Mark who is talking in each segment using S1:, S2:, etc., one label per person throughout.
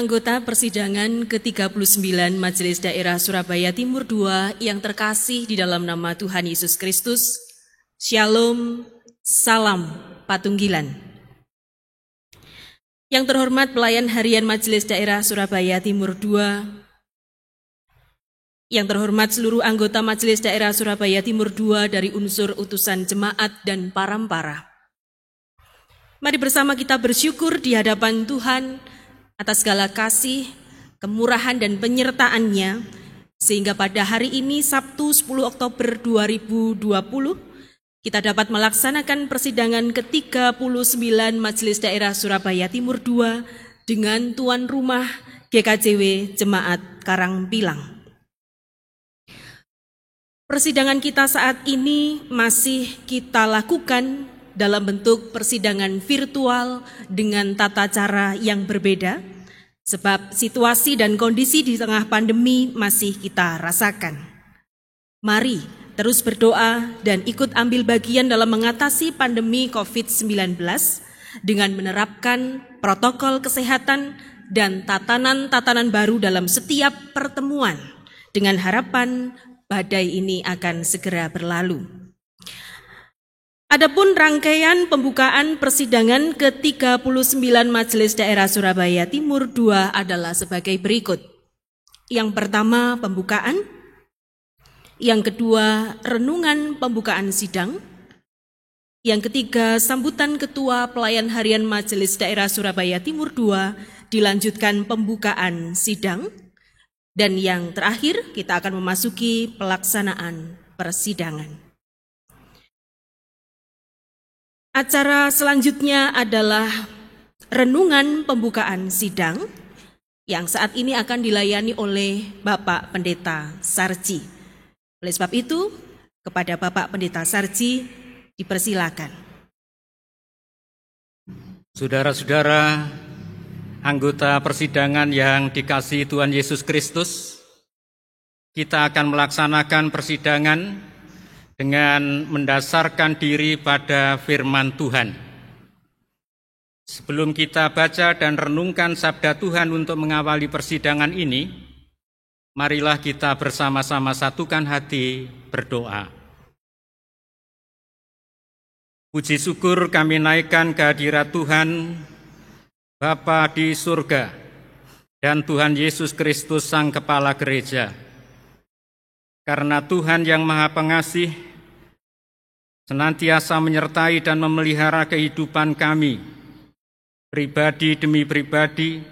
S1: Anggota persidangan ke-39 Majelis Daerah Surabaya Timur II yang terkasih di dalam nama Tuhan Yesus Kristus, Shalom, Salam, Patunggilan. Yang terhormat Pelayan Harian Majelis Daerah Surabaya Timur II, yang terhormat seluruh anggota Majelis Daerah Surabaya Timur II dari unsur utusan jemaat dan parampara. Mari bersama kita bersyukur di hadapan Tuhan atas segala kasih, kemurahan dan penyertaan-Nya, sehingga pada hari ini Sabtu 10 Oktober 2020 kita dapat melaksanakan persidangan ke-39 Majelis Daerah Surabaya Timur II dengan tuan rumah GKJW Jemaat Karangpilang. Persidangan kita saat ini masih kita lakukan dalam bentuk persidangan virtual dengan tata cara yang berbeda, sebab situasi dan kondisi di tengah pandemi masih kita rasakan. Mari terus berdoa dan ikut ambil bagian dalam mengatasi pandemi COVID-19 dengan menerapkan protokol kesehatan dan tatanan-tatanan baru dalam setiap pertemuan, dengan harapan badai ini akan segera berlalu. Adapun rangkaian pembukaan persidangan ke-39 Majelis Daerah Surabaya Timur II adalah sebagai berikut. Yang pertama, pembukaan. Yang kedua, renungan pembukaan sidang. Yang ketiga, sambutan Ketua Pelayan Harian Majelis Daerah Surabaya Timur II, dilanjutkan pembukaan sidang. Dan yang terakhir, kita akan memasuki pelaksanaan persidangan. Acara selanjutnya adalah renungan pembukaan sidang yang saat ini akan dilayani oleh Bapak Pendeta Sarji. Oleh sebab itu, kepada Bapak Pendeta Sarji dipersilakan.
S2: Saudara-saudara, anggota persidangan yang dikasihi Tuhan Yesus Kristus, kita akan melaksanakan persidangan dengan mendasarkan diri pada firman Tuhan. Sebelum kita baca dan renungkan sabda Tuhan untuk mengawali persidangan ini, marilah kita bersama-sama satukan hati berdoa. Puji syukur kami naikkan kehadirat Tuhan, Bapa di surga, dan Tuhan Yesus Kristus Sang Kepala Gereja. Karena Tuhan yang Maha Pengasih senantiasa menyertai dan memelihara kehidupan kami, pribadi demi pribadi,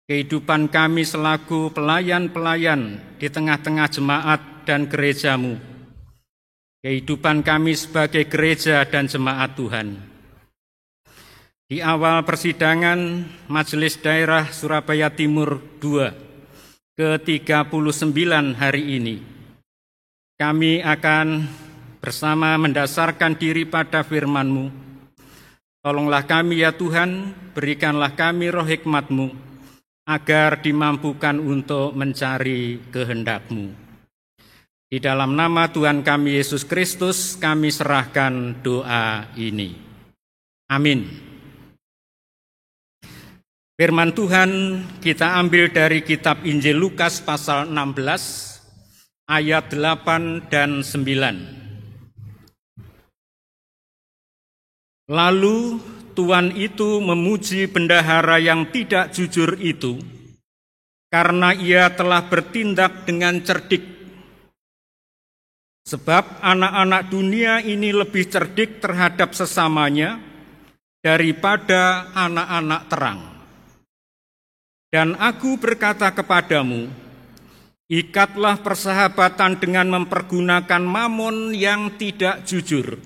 S2: kehidupan kami selaku pelayan-pelayan di tengah-tengah jemaat dan gereja-Mu, kehidupan kami sebagai gereja dan jemaat Tuhan. Di awal persidangan Majelis Daerah Surabaya Timur II ke-39 hari ini, kami akan bersama mendasarkan diri pada firman-Mu. Tolonglah kami ya Tuhan, berikanlah kami roh hikmat-Mu, agar dimampukan untuk mencari kehendak-Mu. Di dalam nama Tuhan kami Yesus Kristus, kami serahkan doa ini. Amin. Firman Tuhan kita ambil dari kitab Injil Lukas pasal 16, ayat 8 dan 9. Lalu tuan itu memuji bendahara yang tidak jujur itu, karena ia telah bertindak dengan cerdik. Sebab anak-anak dunia ini lebih cerdik terhadap sesamanya daripada anak-anak terang. Dan aku berkata kepadamu, ikatlah persahabatan dengan mempergunakan mamon yang tidak jujur,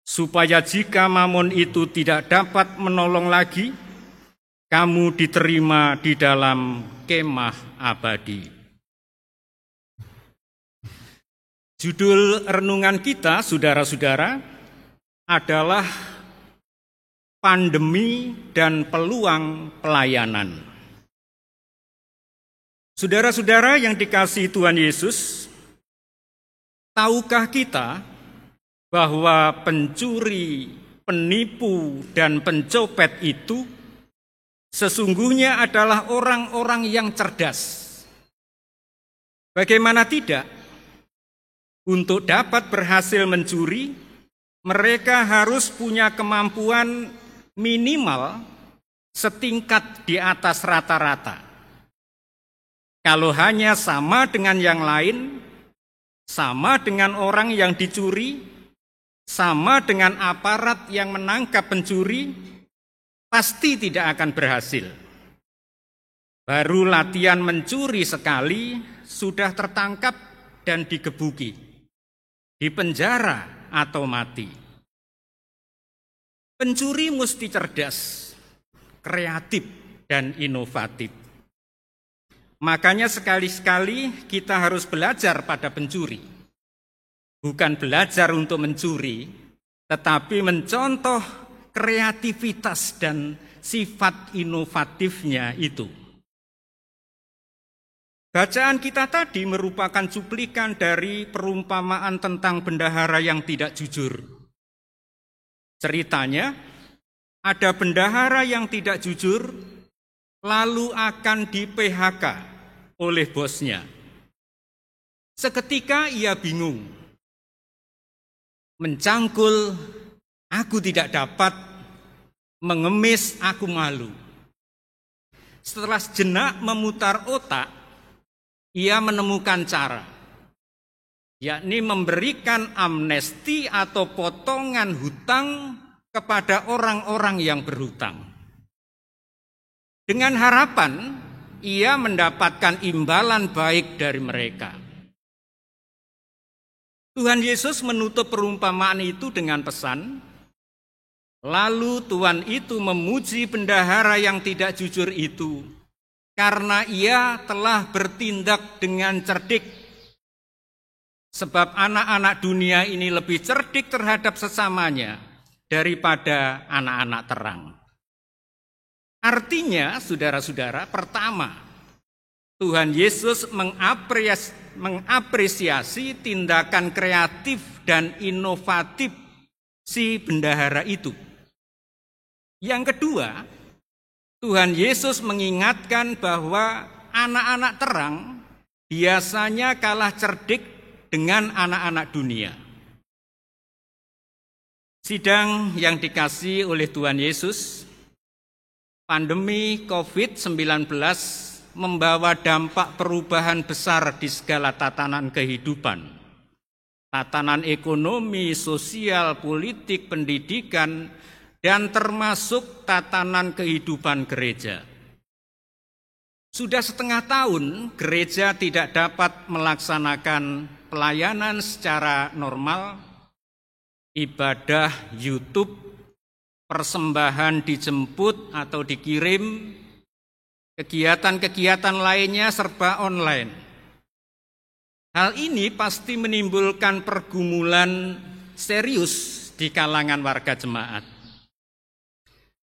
S2: supaya jika mamon itu tidak dapat menolong lagi, kamu diterima di dalam kemah abadi. Judul renungan kita, saudara-saudara, adalah pandemi dan peluang pelayanan. Saudara-saudara yang dikasihi Tuhan Yesus, tahukah kita bahwa pencuri, penipu, dan pencopet itu sesungguhnya adalah orang-orang yang cerdas. Bagaimana tidak? Untuk dapat berhasil mencuri, mereka harus punya kemampuan minimal setingkat di atas rata-rata. Kalau hanya sama dengan yang lain, sama dengan orang yang dicuri, sama dengan aparat yang menangkap pencuri, pasti tidak akan berhasil. Baru latihan mencuri sekali, sudah tertangkap dan digebuki, dipenjara atau mati. Pencuri mesti cerdas, kreatif, dan inovatif. Makanya sekali-sekali kita harus belajar pada pencuri. Bukan belajar untuk mencuri, tetapi mencontoh kreativitas dan sifat inovatifnya itu. Bacaan kita tadi merupakan cuplikan dari perumpamaan tentang bendahara yang tidak jujur. Ceritanya, ada bendahara yang tidak jujur, lalu akan di-PHK oleh bosnya. Seketika ia bingung, mencangkul, aku tidak dapat, mengemis, aku malu. Setelah sejenak memutar otak, ia menemukan cara, yakni memberikan amnesti atau potongan hutang kepada orang-orang yang berhutang. Dengan harapan ia mendapatkan imbalan baik dari mereka. Tuhan Yesus menutup perumpamaan itu dengan pesan, lalu Tuhan itu memuji bendahara yang tidak jujur itu, karena ia telah bertindak dengan cerdik. Sebab anak-anak dunia ini lebih cerdik terhadap sesamanya daripada anak-anak terang. Artinya, saudara-saudara, pertama, Tuhan Yesus mengapresiasi tindakan kreatif dan inovatif si bendahara itu. Yang kedua, Tuhan Yesus mengingatkan bahwa anak-anak terang biasanya kalah cerdik dengan anak-anak dunia. Sidang yang dikasihi oleh Tuhan Yesus, pandemi COVID-19 membawa dampak perubahan besar di segala tatanan kehidupan. Tatanan ekonomi, sosial, politik, pendidikan, dan termasuk tatanan kehidupan gereja. Sudah setengah tahun gereja tidak dapat melaksanakan pelayanan secara normal, ibadah YouTube, persembahan dijemput atau dikirim, kegiatan-kegiatan lainnya serba online. Hal ini pasti menimbulkan pergumulan serius di kalangan warga jemaat.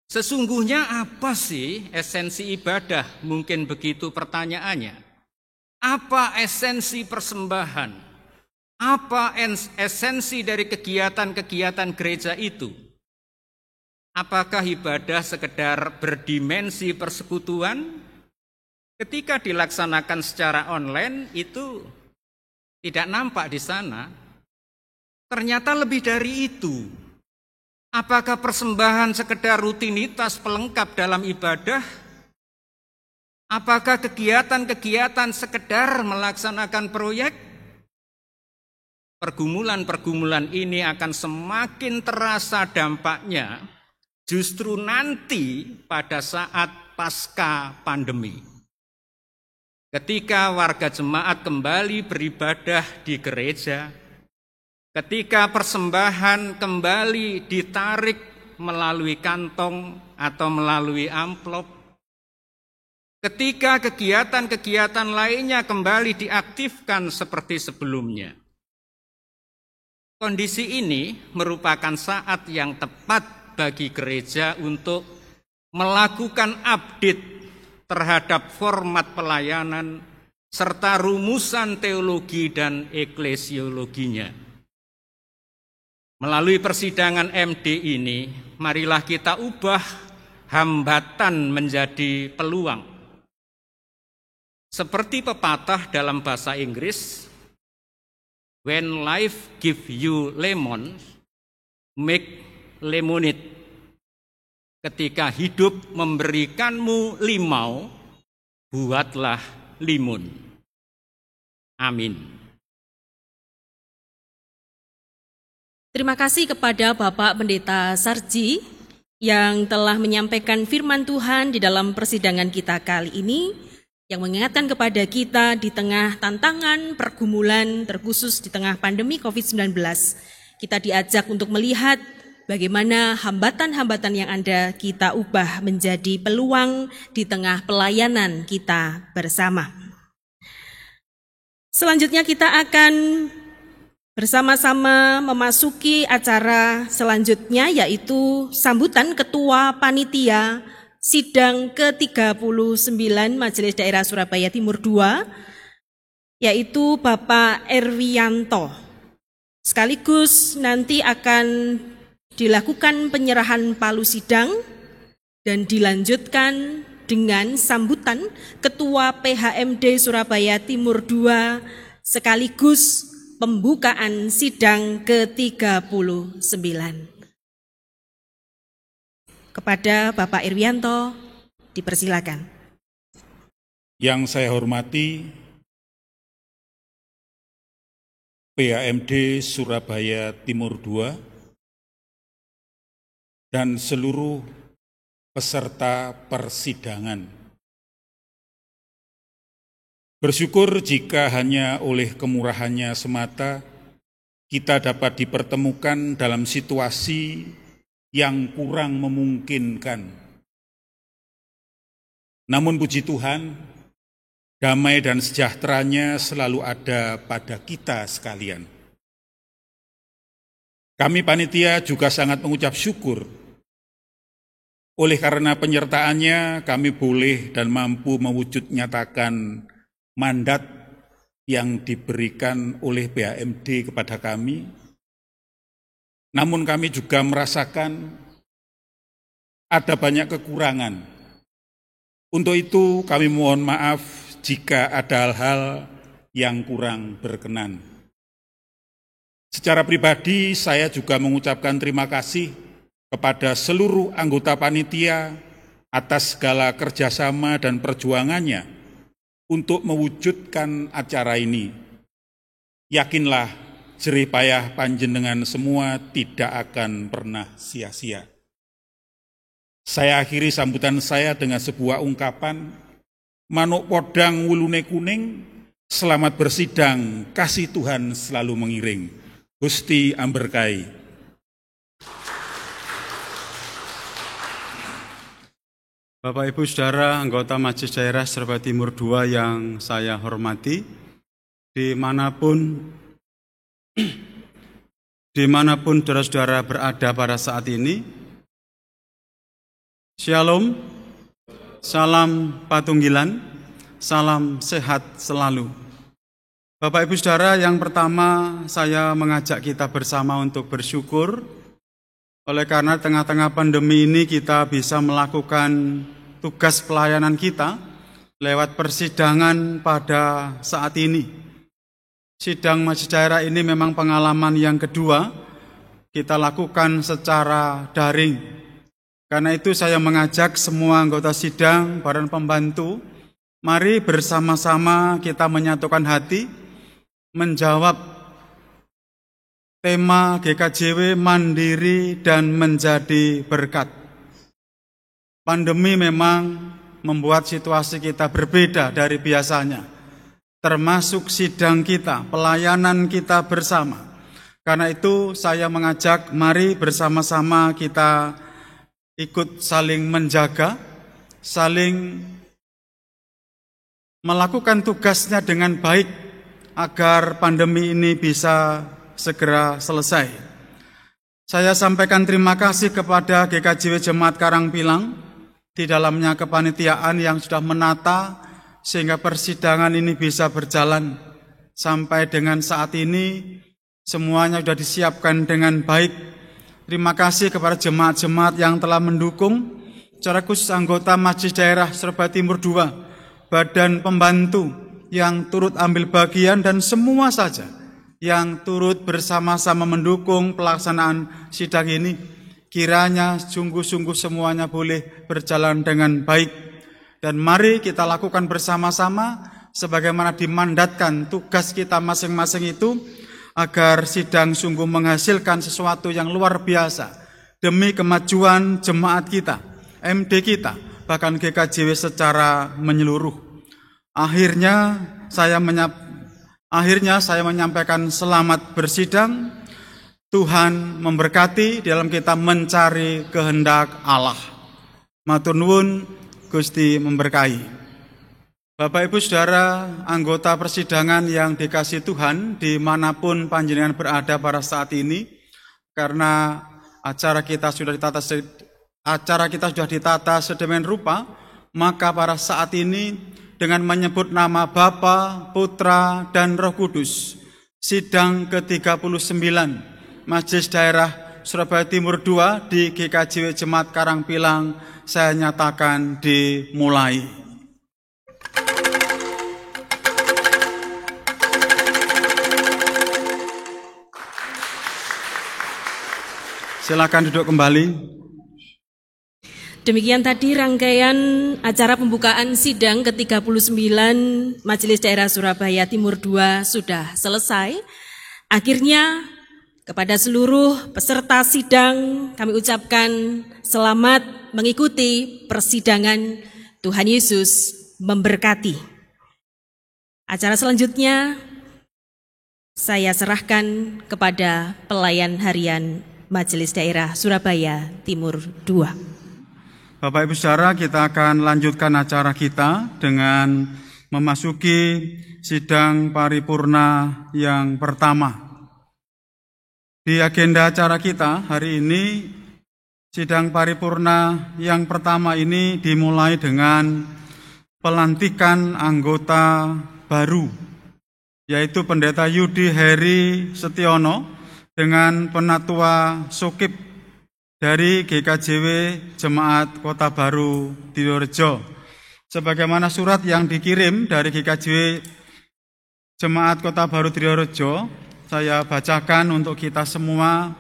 S2: Sesungguhnya apa sih esensi ibadah? Mungkin begitu pertanyaannya. Apa esensi persembahan? Apa esensi dari kegiatan-kegiatan gereja itu? Apakah ibadah sekedar berdimensi persekutuan? Ketika dilaksanakan secara online itu tidak nampak di sana. Ternyata lebih dari itu. Apakah persembahan sekedar rutinitas pelengkap dalam ibadah? Apakah kegiatan-kegiatan sekedar melaksanakan proyek? Pergumulan-pergumulan ini akan semakin terasa dampaknya justru nanti pada saat pasca pandemi. Ketika warga jemaat kembali beribadah di gereja, ketika persembahan kembali ditarik melalui kantong atau melalui amplop, ketika kegiatan-kegiatan lainnya kembali diaktifkan seperti sebelumnya. Kondisi ini merupakan saat yang tepat bagi gereja untuk melakukan update terhadap format pelayanan serta rumusan teologi dan eklesiologinya. Melalui persidangan MD ini, marilah kita ubah hambatan menjadi peluang. Seperti pepatah dalam bahasa Inggris, when life give you lemon, make lemonade. Ketika hidup memberikanmu limau, buatlah limun. Amin.
S1: Terima kasih kepada Bapak Pendeta Sarji yang telah menyampaikan firman Tuhan di dalam persidangan kita kali ini, yang mengingatkan kepada kita di tengah tantangan, pergumulan, terkhusus di tengah pandemi COVID-19. Kita diajak untuk melihat bagaimana hambatan-hambatan yang ada kita ubah menjadi peluang di tengah pelayanan kita bersama. Selanjutnya kita akan bersama-sama memasuki acara selanjutnya, yaitu sambutan Ketua Panitia Sidang ke-39 Majelis Daerah Surabaya Timur II, yaitu Bapak Erwianto. Sekaligus nanti akan dilakukan penyerahan palu sidang dan dilanjutkan dengan sambutan Ketua PHMD Surabaya Timur II sekaligus pembukaan sidang ke-39. Kepada Bapak Irwianto, dipersilakan.
S3: Yang saya hormati PHMD Surabaya Timur II dan seluruh peserta persidangan. Bersyukur jika hanya oleh kemurahannya semata kita dapat dipertemukan dalam situasi yang kurang memungkinkan. Namun puji Tuhan, damai dan sejahteranya selalu ada pada kita sekalian. Kami panitia juga sangat mengucap syukur. Oleh karena penyertaannya, kami boleh dan mampu mewujud nyatakan mandat yang diberikan oleh PHMD kepada kami. Namun kami juga merasakan ada banyak kekurangan. Untuk itu kami mohon maaf jika ada hal-hal yang kurang berkenan. Secara pribadi saya juga mengucapkan terima kasih kepada seluruh anggota panitia atas segala kerjasama dan perjuangannya untuk mewujudkan acara ini. Yakinlah jerih payah panjenengan semua tidak akan pernah sia-sia. Saya akhiri sambutan saya dengan sebuah ungkapan, manuk podang wulune kuning, selamat bersidang, kasih Tuhan selalu mengiring. Gusti amberkahi.
S4: Bapak Ibu Saudara anggota Majelis Daerah Surabaya Timur II yang saya hormati, dimanapun saudara-saudara berada pada saat ini, Shalom, salam patunggilan, salam sehat selalu. Bapak Ibu Saudara, yang pertama saya mengajak kita bersama untuk bersyukur oleh karena tengah-tengah pandemi ini kita bisa melakukan tugas pelayanan kita lewat persidangan pada saat ini. Sidang Majelis Daerah ini memang pengalaman yang kedua kita lakukan secara daring. Karena itu saya mengajak semua anggota sidang, para pembantu, mari bersama-sama kita menyatukan hati, menjawab tema GKJW mandiri dan menjadi berkat. Pandemi memang membuat situasi kita berbeda dari biasanya, termasuk sidang kita, pelayanan kita bersama. Karena itu saya mengajak mari bersama-sama kita ikut saling menjaga, saling melakukan tugasnya dengan baik agar pandemi ini bisa segera selesai. Saya sampaikan terima kasih kepada GKJW Jemaat Karangpilang, di dalamnya kepanitiaan yang sudah menata sehingga persidangan ini bisa berjalan sampai dengan saat ini. Semuanya sudah disiapkan dengan baik. Terima kasih kepada jemaat-jemaat yang telah mendukung, secara khusus anggota Majelis Daerah Surabaya Timur II, badan pembantu yang turut ambil bagian dan semua saja yang turut bersama-sama mendukung pelaksanaan sidang ini, kiranya sungguh-sungguh semuanya boleh berjalan dengan baik. Dan mari kita lakukan bersama-sama sebagaimana dimandatkan tugas kita masing-masing itu, agar sidang sungguh menghasilkan sesuatu yang luar biasa demi kemajuan jemaat kita, MD kita, bahkan GKJW secara menyeluruh. Akhirnya saya menyampaikan selamat bersidang. Tuhan memberkati dalam kita mencari kehendak Allah. Matur nuwun, Gusti memberkahi. Bapak Ibu Saudara, anggota persidangan yang dikasihi Tuhan dimanapun panjenengan berada pada saat ini, karena acara kita sudah ditata sedemikian rupa, maka pada saat ini dengan menyebut nama Bapa, Putra, dan Roh Kudus, sidang ke-39 Majelis Daerah Surabaya Timur II di GKJW Jemaat Karangpilang saya nyatakan dimulai. Silakan duduk kembali.
S1: Demikian tadi rangkaian acara pembukaan sidang ke-39 Majelis Daerah Surabaya Timur II sudah selesai. Akhirnya kepada seluruh peserta sidang kami ucapkan selamat mengikuti persidangan. Tuhan Yesus memberkati. Acara selanjutnya saya serahkan kepada pelayan harian Majelis Daerah Surabaya Timur II.
S4: Bapak Ibu Saudara, kita akan lanjutkan acara kita dengan memasuki sidang paripurna yang pertama. Di agenda acara kita hari ini, sidang paripurna yang pertama ini dimulai dengan pelantikan anggota baru, yaitu Pendeta Yudi Heri Setiono dengan Penatua Sokip dari GKJW Jemaat Kota Baru Triyorejo. Sebagaimana surat yang dikirim dari GKJW Jemaat Kota Baru Triyorejo, saya bacakan untuk kita semua.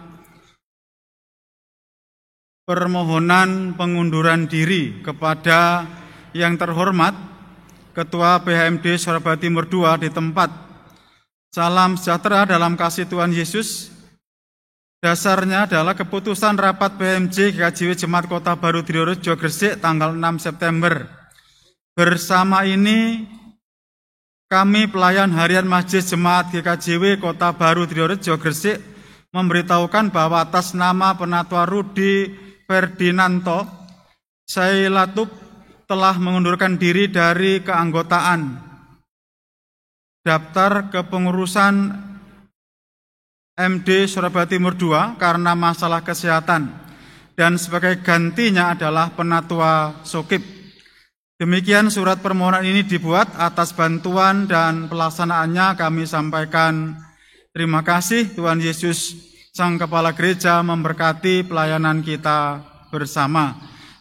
S4: Permohonan pengunduran diri kepada yang terhormat Ketua PHMD Surabaya Timur II di tempat. Salam sejahtera dalam kasih Tuhan Yesus. Dasarnya adalah keputusan rapat PMJ GKJW Jemaat Kota Baru Triyorejo Gresik tanggal 6 September. Bersama ini kami pelayan harian Majelis Jemaat GKJW Kota Baru Triyorejo Gresik memberitahukan bahwa atas nama Penatua Rudi Ferdinanto, Sailatub telah mengundurkan diri dari keanggotaan daftar kepengurusan MD Surabaya Timur II karena masalah kesehatan, dan sebagai gantinya adalah Penatua Sokip. Demikian surat permohonan ini dibuat. Atas bantuan dan pelaksanaannya kami sampaikan terima kasih. Tuhan Yesus Sang Kepala Gereja memberkati pelayanan kita bersama.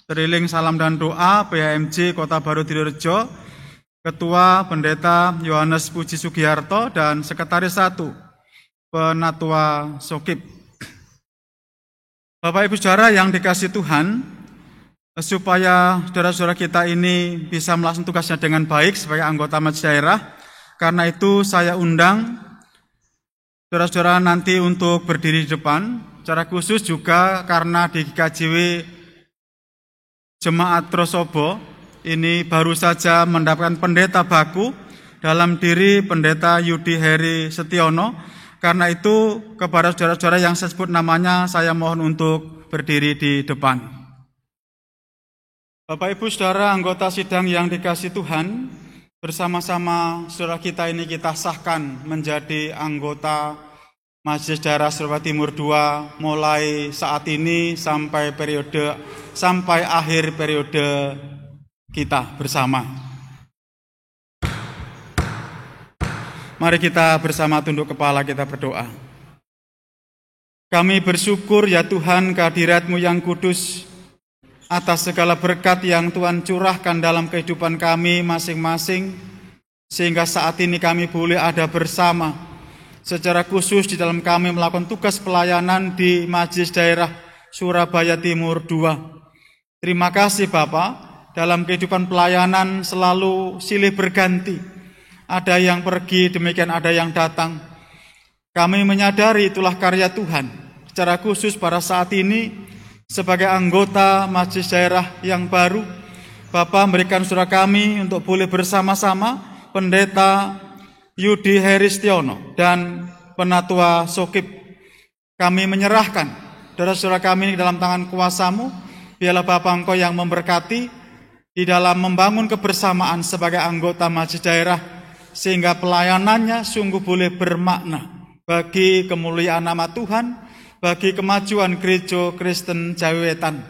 S4: Teriling salam dan doa PHMJ Kota Baru Triyorejo, Ketua Pendeta Yohanes Puji Sugiharto dan Sekretaris 1 Penatua Sokip. Bapak Ibu Saudara yang dikasihi Tuhan, supaya saudara-saudara kita ini bisa melaksanakan tugasnya dengan baik sebagai anggota Majelis Daerah, karena itu saya undang saudara-saudara nanti untuk berdiri di depan. Secara khusus juga karena di GKJW Jemaat Trosobo ini baru saja mendapatkan pendeta baku dalam diri Pendeta Yudi Heri Setiono. Karena itu kepada saudara-saudara yang saya sebut namanya, saya mohon untuk berdiri di depan. Bapak Ibu Saudara anggota sidang yang dikasihi Tuhan, bersama-sama saudara kita ini kita sahkan menjadi anggota Majelis Daerah Surabaya Timur II mulai saat ini sampai akhir periode kita bersama. Mari kita bersama tunduk kepala, kita berdoa. Kami bersyukur ya Tuhan kehadirat-Mu yang kudus, atas segala berkat yang Tuhan curahkan dalam kehidupan kami masing-masing, sehingga saat ini kami boleh ada bersama, secara khusus di dalam kami melakukan tugas pelayanan di Majelis Daerah Surabaya Timur II. Terima kasih Bapa, dalam kehidupan pelayanan selalu silih berganti. Ada yang pergi, demikian ada yang datang. Kami menyadari itulah karya Tuhan. Secara khusus pada saat ini, sebagai anggota Majelis Daerah yang baru, Bapak memberikan saudara kami untuk boleh bersama-sama Pendeta Yudi Heristiono dan Penatua Sokip. Kami menyerahkan saudara-saudara kami dalam tangan kuasa-Mu. Biarlah Bapak Engkau yang memberkati di dalam membangun kebersamaan sebagai anggota Majelis Daerah, sehingga pelayanannya sungguh boleh bermakna bagi kemuliaan nama Tuhan, bagi kemajuan Gereja Kristen Jawi Wetan.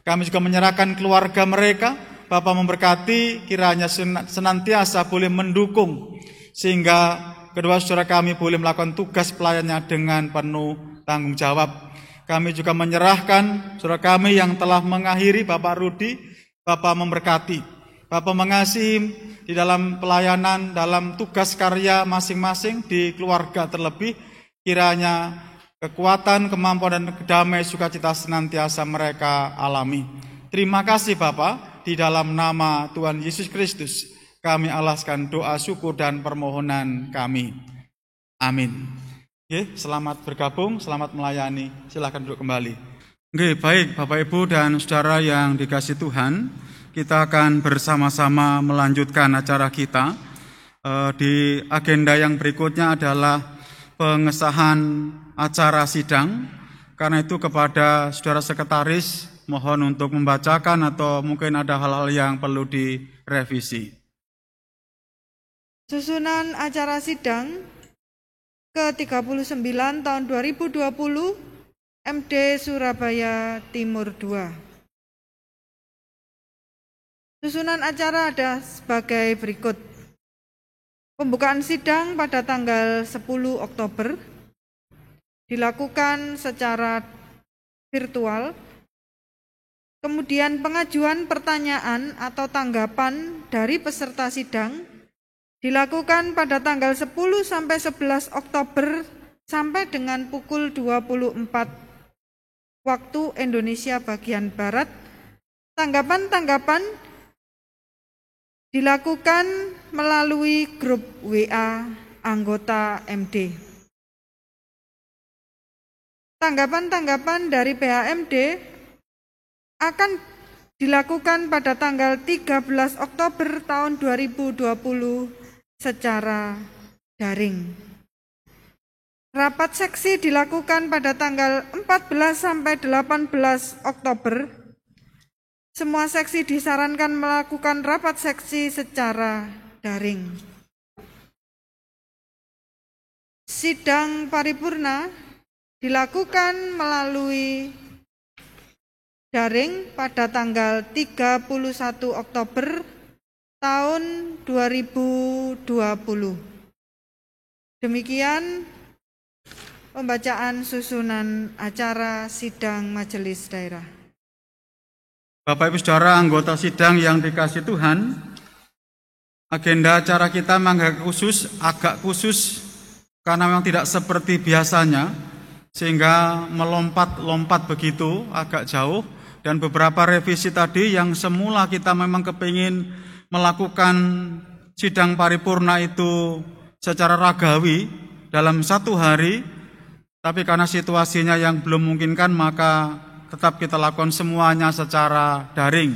S4: Kami juga menyerahkan keluarga mereka. Bapak memberkati, kiranya senantiasa boleh mendukung, sehingga kedua saudara kami boleh melakukan tugas pelayanannya dengan penuh tanggung jawab. Kami juga menyerahkan saudara kami yang telah mengakhiri, Bapak Rudi. Bapak memberkati, Bapak mengasihi di dalam pelayanan, dalam tugas karya masing-masing di keluarga terlebih. Kiranya kekuatan, kemampuan, dan damai sukacita senantiasa mereka alami. Terima kasih Bapa, di dalam nama Tuhan Yesus Kristus kami alaskan doa syukur dan permohonan kami. Amin. Selamat bergabung, selamat melayani. Silakan duduk kembali. Baik Bapak Ibu dan Saudara yang dikasihi Tuhan, kita akan bersama-sama melanjutkan acara kita. Di agenda yang berikutnya adalah pengesahan acara sidang. Karena itu kepada Saudara Sekretaris mohon untuk membacakan atau mungkin ada hal-hal yang perlu direvisi.
S5: Susunan acara sidang ke-39 tahun 2020 MD Surabaya Timur II. Susunan acara ada sebagai berikut. Pembukaan sidang pada tanggal 10 Oktober dilakukan secara virtual. Kemudian pengajuan pertanyaan atau tanggapan dari peserta sidang dilakukan pada tanggal 10 sampai 11 Oktober sampai dengan pukul 24 waktu Indonesia bagian Barat. Tanggapan-tanggapan dilakukan melalui grup WA anggota MD. Tanggapan-tanggapan dari PHMD akan dilakukan pada tanggal 13 Oktober tahun 2020 secara daring. Rapat seksi dilakukan pada tanggal 14 sampai 18 Oktober. Semua seksi disarankan melakukan rapat seksi secara daring. Sidang paripurna dilakukan melalui daring pada tanggal 31 Oktober tahun 2020. Demikian pembacaan susunan acara sidang Majelis Daerah.
S4: Bapak Ibu Saudara anggota sidang yang dikasihi Tuhan, agenda acara kita agak khusus karena memang tidak seperti biasanya, sehingga melompat-lompat begitu agak jauh, dan beberapa revisi tadi yang semula kita memang kepingin melakukan sidang paripurna itu secara ragawi dalam satu hari, tapi karena situasinya yang belum memungkinkan maka tetap kita lakukan semuanya secara daring.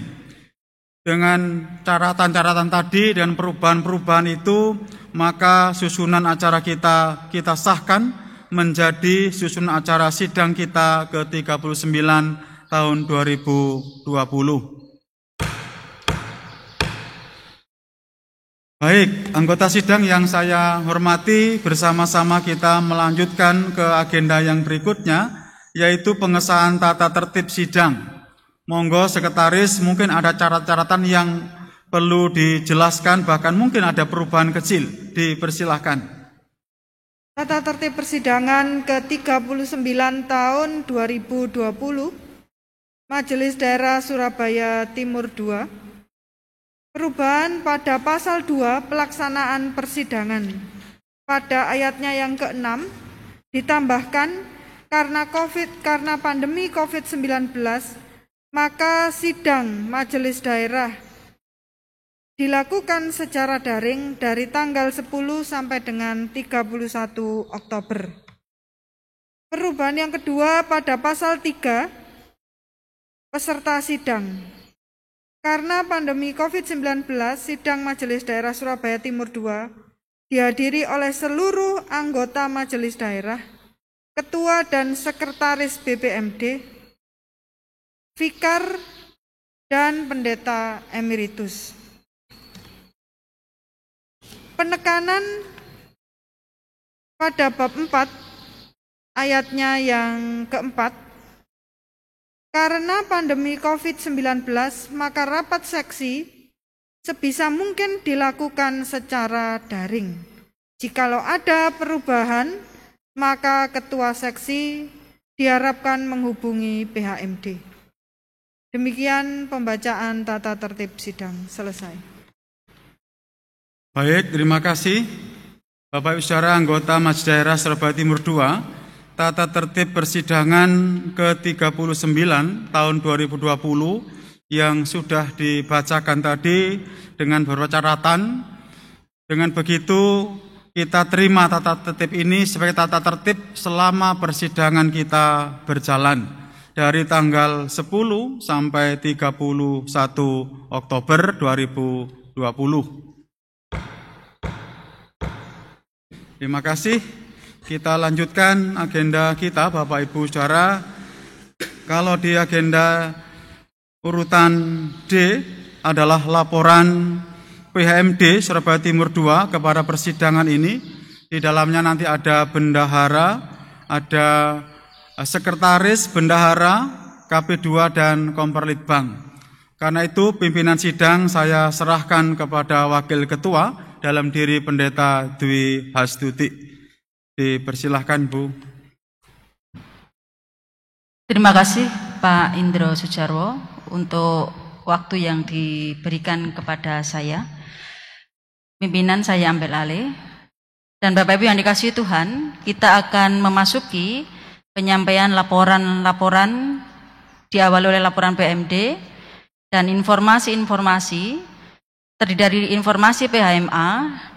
S4: Dengan catatan-catatan tadi dan perubahan-perubahan itu, maka susunan acara kita sahkan menjadi susunan acara sidang kita ke-39 tahun 2020. Baik, anggota sidang yang saya hormati, bersama-sama kita melanjutkan ke agenda yang berikutnya, yaitu pengesahan tata tertib sidang. Monggo Sekretaris, mungkin ada catatan yang perlu dijelaskan, bahkan mungkin ada perubahan kecil, dipersilahkan.
S5: Tata tertib persidangan ke-39 tahun 2020 Majelis Daerah Surabaya Timur II. Perubahan pada pasal 2 pelaksanaan persidangan. Pada ayatnya yang ke-6 ditambahkan karena pandemi COVID-19, maka sidang majelis daerah dilakukan secara daring dari tanggal 10 sampai dengan 31 Oktober. Perubahan yang kedua pada pasal 3, peserta sidang. Karena pandemi COVID-19, sidang Majelis Daerah Surabaya Timur II dihadiri oleh seluruh anggota Majelis Daerah, Ketua dan Sekretaris BPMD, Vikar, dan Pendeta Emeritus. Penekanan pada bab 4 ayatnya yang keempat, karena pandemi COVID-19 maka rapat seksi sebisa mungkin dilakukan secara daring. Jikalau ada perubahan, maka ketua seksi diharapkan menghubungi PHMD. Demikian pembacaan tata tertib sidang selesai.
S4: Baik, terima kasih Bapak Ibu Saudara anggota Majelis Daerah Surabaya Timur II. Tata tertib persidangan ke-39 tahun 2020 yang sudah dibacakan tadi dengan beberapa catatan. Dengan begitu kita terima tata tertib ini sebagai tata tertib selama persidangan kita berjalan dari tanggal 10 sampai 31 Oktober 2020. Terima kasih. Kita lanjutkan agenda kita, Bapak Ibu Saudara. Kalau di agenda urutan D adalah laporan PHMD Surabaya Timur II kepada persidangan ini. Di dalamnya nanti ada bendahara, ada sekretaris bendahara, KP2 dan Komperlitbang. Karena itu pimpinan sidang saya serahkan kepada Wakil Ketua dalam diri Pendeta Dwi Hastuti. Dipersilahkan, Bu.
S6: Terima kasih Pak Indro Sujarwo untuk waktu yang diberikan kepada saya. Pimpinan saya ambil alih. Dan Bapak Ibu yang dikasihi Tuhan, kita akan memasuki penyampaian laporan-laporan diawali oleh laporan PMD dan informasi-informasi terdiri dari informasi PHMA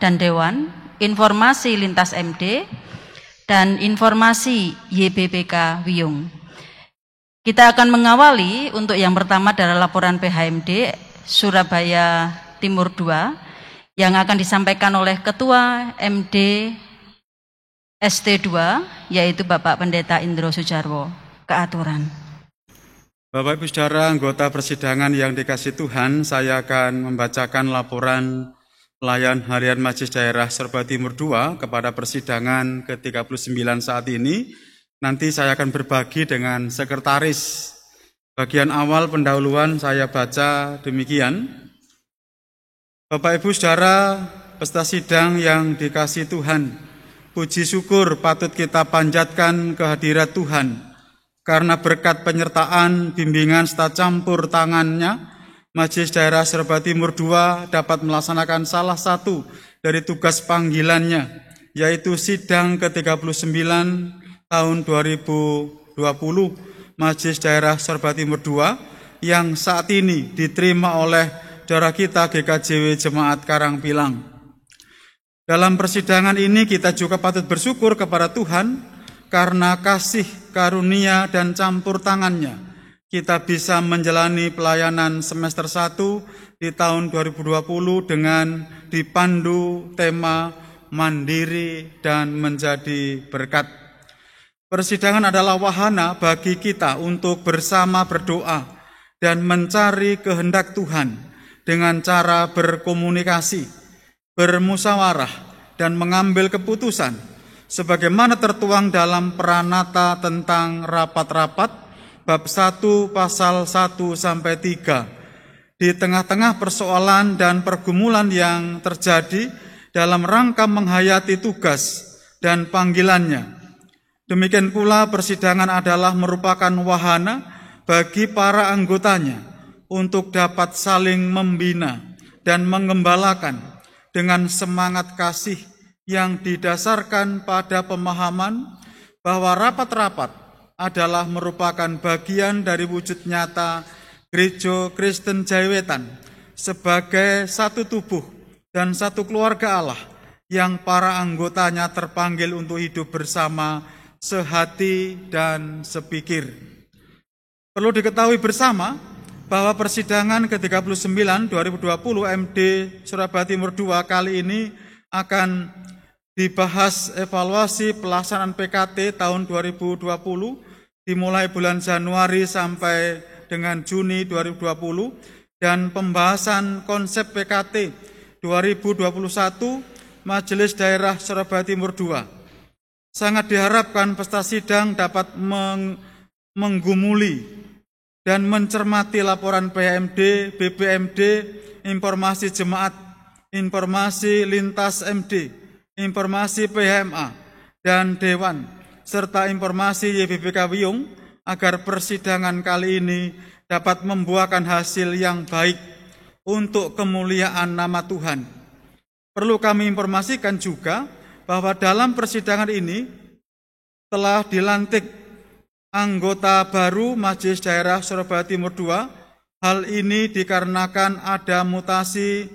S6: dan Dewan, informasi lintas MD, dan informasi YBPK Wiyung. Kita akan mengawali untuk yang pertama adalah laporan PHMD Surabaya Timur II yang akan disampaikan oleh Ketua MD ST2 yaitu Bapak Pendeta Indro Sujarwo. Keaturan.
S4: Bapak Ibu Saudara anggota persidangan yang dikasihi Tuhan, saya akan membacakan laporan pelayan harian Majelis Daerah Surabaya Timur II kepada persidangan ke-39 saat ini. Nanti saya akan berbagi dengan sekretaris. Bagian awal pendahuluan saya baca demikian. Bapak Ibu Saudara peserta sidang yang dikasihi Tuhan, puji syukur patut kita panjatkan kehadirat Tuhan karena berkat penyertaan, bimbingan serta campur tangannya, Majelis Daerah Surabaya Timur II dapat melaksanakan salah satu dari tugas panggilannya, yaitu sidang ke-39 tahun 2020 Majelis Daerah Surabaya Timur II yang saat ini diterima oleh saudara kita GKJW Jemaat Karangpilang. Dalam persidangan ini kita juga patut bersyukur kepada Tuhan karena kasih, karunia, dan campur tangannya. Kita bisa menjalani pelayanan semester 1 di tahun 2020 dengan dipandu tema mandiri dan menjadi berkat. Persidangan adalah wahana bagi kita untuk bersama berdoa dan mencari kehendak Tuhan dengan cara berkomunikasi, bermusyawarah, dan mengambil keputusan sebagaimana tertuang dalam Pranata tentang rapat-rapat bab 1 pasal 1 sampai 3. Di tengah-tengah persoalan dan pergumulan yang terjadi dalam rangka menghayati tugas dan panggilannya. Demikian pula persidangan adalah merupakan wahana bagi para anggotanya untuk dapat saling membina dan mengembalakan dengan semangat kasih yang didasarkan pada pemahaman bahwa rapat-rapat adalah merupakan bagian dari wujud nyata Gereja Kristen Jaiwetan sebagai satu tubuh dan satu keluarga Allah yang para anggotanya terpanggil untuk hidup bersama sehati dan sepikir. Perlu diketahui bersama bahwa persidangan ke-39 2020 MD Surabaya Timur II kali ini akan dibahas evaluasi pelaksanaan PKT tahun 2020 dimulai bulan Januari sampai dengan Juni 2020 dan pembahasan konsep PKT 2021 Majelis Daerah Surabaya Timur II. Sangat diharapkan peserta sidang dapat menggumuli dan mencermati laporan PMD, BPMD, informasi jemaat, informasi lintas MD, informasi PHMA dan Dewan, serta informasi YBBK Wiyung agar persidangan kali ini dapat membuahkan hasil yang baik untuk kemuliaan nama Tuhan. Perlu kami informasikan juga bahwa dalam persidangan ini telah dilantik anggota baru Majelis Daerah Surabaya Timur II. Hal ini dikarenakan ada mutasi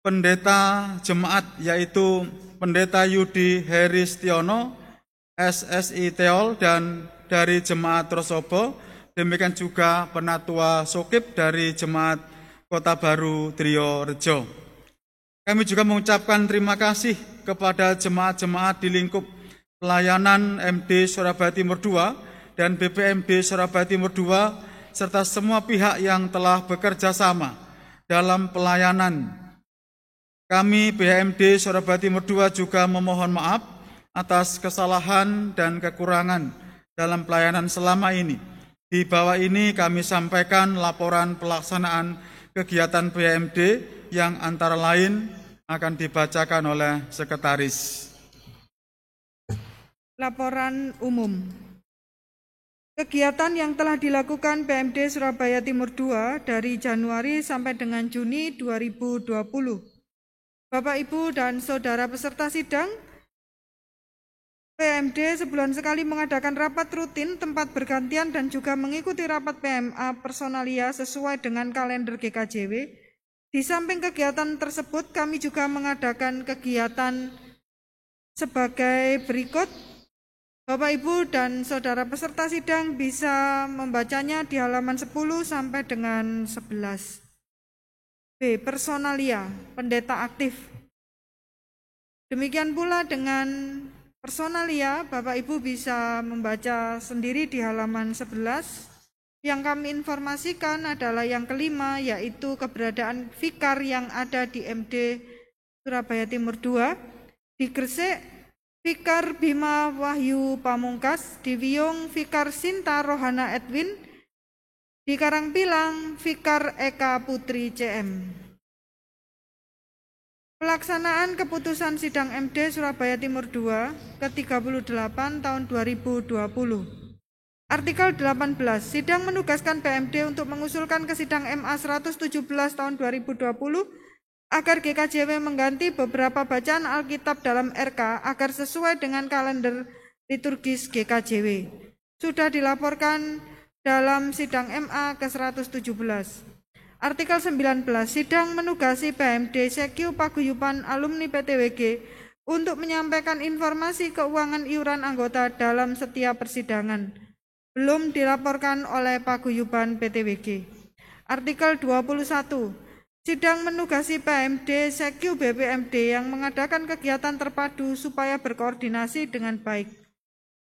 S4: pendeta jemaat, yaitu Pendeta Yudi Heristiono, SSI Teol, dan dari Jemaat Trosobo, demikian juga Penatua Sokip dari Jemaat Kota Baru Trio Rejo. Kami juga mengucapkan terima kasih kepada jemaat-jemaat di lingkup pelayanan MD Surabaya Timur II dan BPMD Surabaya Timur II, serta semua pihak yang telah bekerja sama dalam pelayanan. Kami BHMD Surabaya Timur II juga memohon maaf atas kesalahan dan kekurangan dalam pelayanan selama ini. Di bawah ini kami sampaikan laporan pelaksanaan kegiatan BHMD yang antara lain akan dibacakan oleh Sekretaris.
S5: Laporan umum. Kegiatan yang telah dilakukan BMD Surabaya Timur II dari Januari sampai dengan Juni 2020. Bapak, Ibu, dan Saudara peserta sidang, PMD sebulan sekali mengadakan rapat rutin tempat bergantian dan juga mengikuti rapat PMA personalia sesuai dengan kalender GKJW. Di samping kegiatan tersebut, kami juga mengadakan kegiatan sebagai berikut. Bapak, Ibu, dan Saudara peserta sidang bisa membacanya di halaman 10 sampai dengan 11. B. Personalia, pendeta aktif. Demikian pula dengan personalia, Bapak Ibu bisa membaca sendiri di halaman 11. Yang kami informasikan adalah yang kelima, yaitu keberadaan vikar yang ada di MD Surabaya Timur II. Di Gresik, Vikar Bima Wahyu Pamungkas. Di Wiyung, Vikar Sinta Rohana Edwin. Di Karangpilang, Vikar Eka Putri CM. Pelaksanaan keputusan sidang MD Surabaya Timur II ke-38 tahun 2020. Artikel 18, sidang menugaskan PMD untuk mengusulkan ke sidang MA 117 tahun 2020 agar GKJW mengganti beberapa bacaan Alkitab dalam RK agar sesuai dengan kalender liturgis GKJW. Sudah dilaporkan dalam sidang MA ke-117. Artikel 19, sidang menugasi PMD Sekyu Paguyuban Alumni PTWG untuk menyampaikan informasi keuangan iuran anggota dalam setiap persidangan. Belum dilaporkan oleh Paguyuban PTWG. Artikel 21, sidang menugasi PMD Sekyu BPMD yang mengadakan kegiatan terpadu supaya berkoordinasi dengan baik.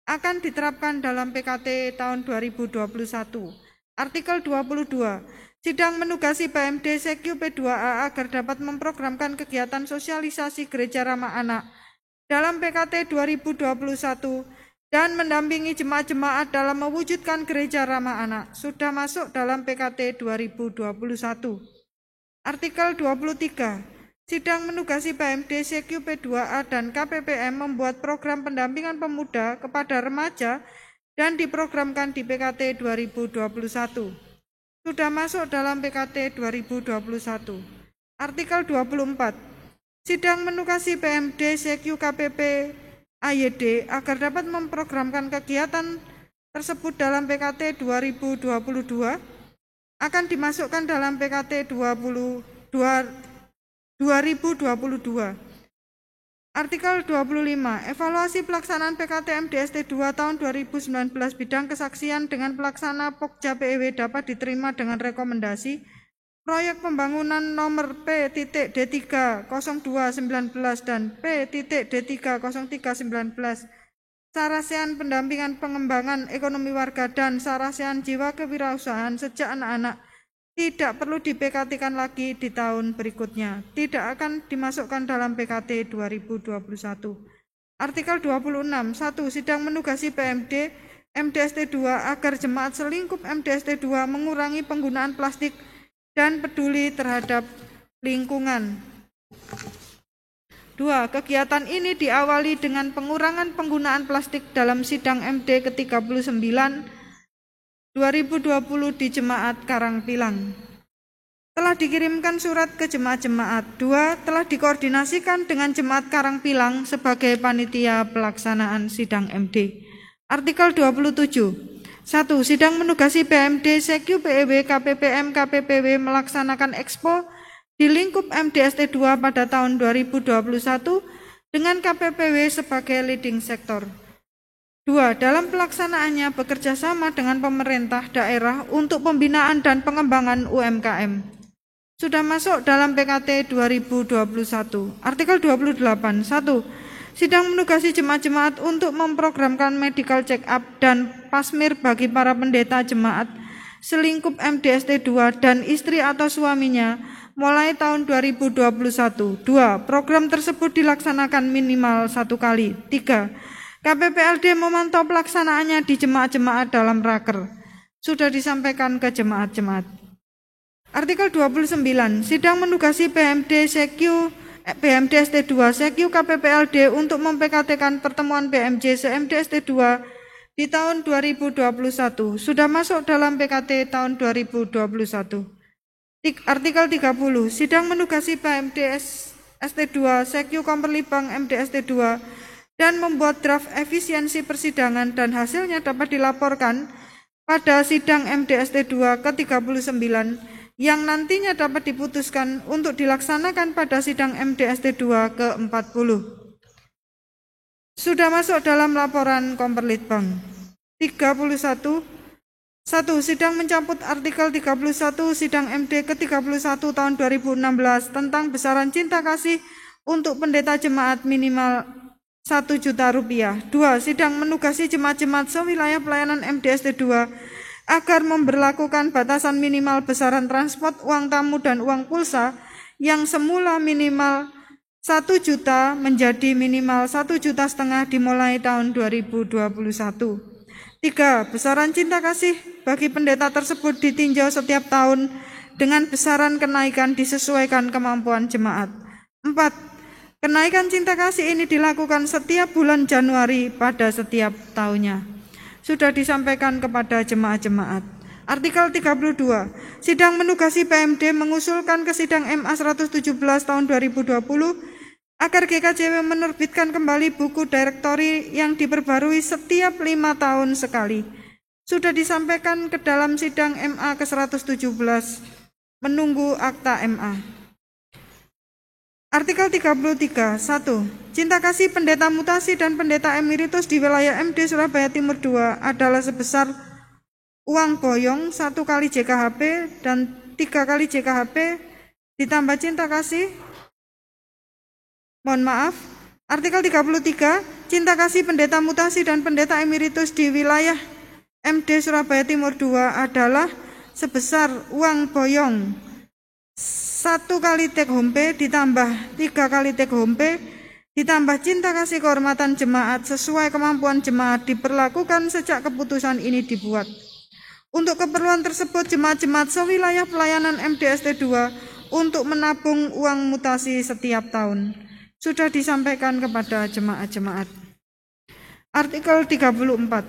S5: Akan diterapkan dalam PKT tahun 2021. Artikel 22, sidang menugasi PMD Sekyu P2A agar dapat memprogramkan kegiatan sosialisasi Gereja Ramah Anak dalam PKT 2021 dan mendampingi jemaat-jemaat dalam mewujudkan Gereja Ramah Anak. Sudah masuk dalam PKT 2021. Artikel 23, sidang menugasi PMD Sekyu P2A dan KPPM membuat program pendampingan pemuda kepada remaja dan diprogramkan di PKT 2021. Sudah masuk dalam PKT 2021. Artikel 24. Sidang menugasi PMD CQ KPP AYD agar dapat memprogramkan kegiatan tersebut dalam PKT 2022 akan dimasukkan dalam PKT 2022. Artikel 25. Evaluasi pelaksanaan PKT MDST 2 tahun 2019 bidang kesaksian dengan pelaksana Pokja PEW dapat diterima dengan rekomendasi proyek pembangunan nomor P.D30219 dan P.D30319 Sarasehan pendampingan pengembangan ekonomi warga dan Sarasehan jiwa kewirausahaan sejak anak-anak tidak perlu di-PKT-kan lagi di tahun berikutnya, tidak akan dimasukkan dalam PKT 2021. Artikel 26. 1. Sidang menugasi PMD MDST 2 agar jemaat selingkup MDST 2 mengurangi penggunaan plastik dan peduli terhadap lingkungan. 2. Kegiatan ini diawali dengan pengurangan penggunaan plastik dalam sidang MD ke-39 2020 di Jemaat Karangpilang. Telah dikirimkan surat ke jemaat-jemaat. 2. Telah dikoordinasikan dengan Jemaat Karangpilang sebagai panitia pelaksanaan sidang MD. Artikel 27. 1. Sidang menugasi PMD CQ PEW KPPM KPPW melaksanakan Expo di lingkup MDST 2 pada tahun 2021 dengan KPPW sebagai leading sektor. 2. Dalam pelaksanaannya bekerja sama dengan pemerintah daerah untuk pembinaan dan pengembangan UMKM. Sudah masuk dalam PKT 2021. Artikel 28. 1. Sidang menugasi jemaat-jemaat untuk memprogramkan medical check-up dan pasmir bagi para pendeta jemaat selingkup MDST 2 dan istri atau suaminya mulai tahun 2021. 2. Program tersebut dilaksanakan minimal 1 kali. 3. KPPLD memantau pelaksanaannya di jemaat-jemaat dalam raker. Sudah disampaikan ke jemaat-jemaat. Artikel 29. Sidang menugasi PMDST 2 CQ KPPLD untuk mem-PKT-kan pertemuan PMJ CMDST 2 di tahun 2021. Sudah masuk dalam PKT tahun 2021. Artikel 30. Sidang menugasi PMDST 2 CQ Komperlibang MDST 2 dan membuat draft efisiensi persidangan dan hasilnya dapat dilaporkan pada sidang MDST 2 ke-39 yang nantinya dapat diputuskan untuk dilaksanakan pada sidang MDST 2 ke-40. Sudah masuk dalam laporan Komperlitbang. 31. 1. Sidang mencabut artikel 31 sidang MD ke-31 tahun 2016 tentang besaran cinta kasih untuk pendeta jemaat minimal Rp1 juta. 2. Sidang menugasi jemaat-jemaat sewilayah pelayanan MDST 2 agar memberlakukan batasan minimal besaran transport, uang tamu dan uang pulsa yang semula minimal 1 juta menjadi minimal 1,5 juta dimulai tahun 2021. 3. Besaran cinta kasih bagi pendeta tersebut ditinjau setiap tahun dengan besaran kenaikan disesuaikan kemampuan jemaat. 4. Kenaikan cinta kasih ini dilakukan setiap bulan Januari pada setiap tahunnya. Sudah disampaikan kepada jemaat-jemaat. Artikel 32. Sidang menugasi PMD mengusulkan ke sidang MA 117 tahun 2020 agar GKJW menerbitkan kembali buku direktori yang diperbarui setiap 5 tahun sekali. Sudah disampaikan ke dalam sidang MA ke-117. Menunggu akta MA. Artikel 33. 1. Cinta kasih pendeta mutasi dan pendeta emeritus di wilayah MD Surabaya Timur 2 adalah sebesar uang boyong 1 kali JKHP dan 3 kali JKHP ditambah cinta kasih. Mohon maaf. Artikel 33. Cinta kasih pendeta mutasi dan pendeta emeritus di wilayah MD Surabaya Timur 2 adalah sebesar uang boyong 1 kali take home pay ditambah 3 kali take home pay ditambah cinta kasih kehormatan jemaat sesuai kemampuan jemaat diberlakukan sejak keputusan ini dibuat. Untuk keperluan tersebut jemaat-jemaat sewilayah pelayanan MDST 2 untuk menabung uang mutasi setiap tahun. Sudah disampaikan kepada jemaat-jemaat. Artikel 34.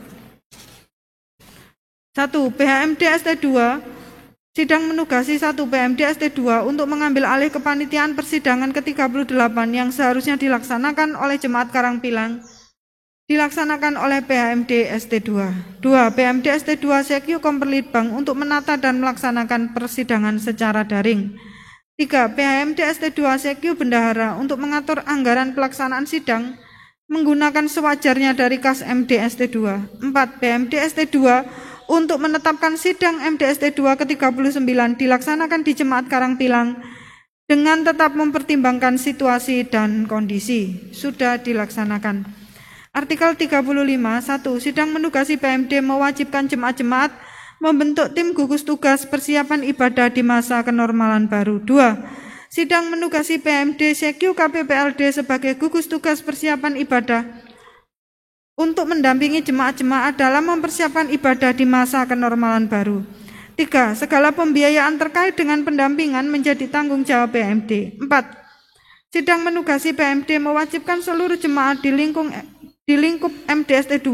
S5: 1. PHMD ST2, sidang menugasi 1 PHMD ST2 untuk mengambil alih kepanitiaan persidangan ke-38 yang seharusnya dilaksanakan oleh Jemaat Karangpilang, dilaksanakan oleh PHMD ST2. 2. PHMD ST2 Sekyu Komperlitbang untuk menata dan melaksanakan persidangan secara daring. 3. PHMD ST2 Sekyu Bendahara untuk mengatur anggaran pelaksanaan sidang menggunakan sewajarnya dari kas MD ST2. 4. PHMD ST2 untuk menetapkan sidang MDST2 ke-39 dilaksanakan di Jemaat Karangpilang dengan tetap mempertimbangkan situasi dan kondisi. Sudah dilaksanakan. Artikel 35, 1. Sidang menugasi PMD mewajibkan jemaat-jemaat membentuk tim gugus tugas persiapan ibadah di masa kenormalan baru. 2. Sidang menugasi PMD Sekyu KPPLD sebagai gugus tugas persiapan ibadah untuk mendampingi jemaat-jemaat dalam mempersiapkan ibadah di masa kenormalan baru. 3. Segala pembiayaan terkait dengan pendampingan menjadi tanggung jawab PMD. 4. Sidang menugasi PMD mewajibkan seluruh jemaat di lingkup MDST2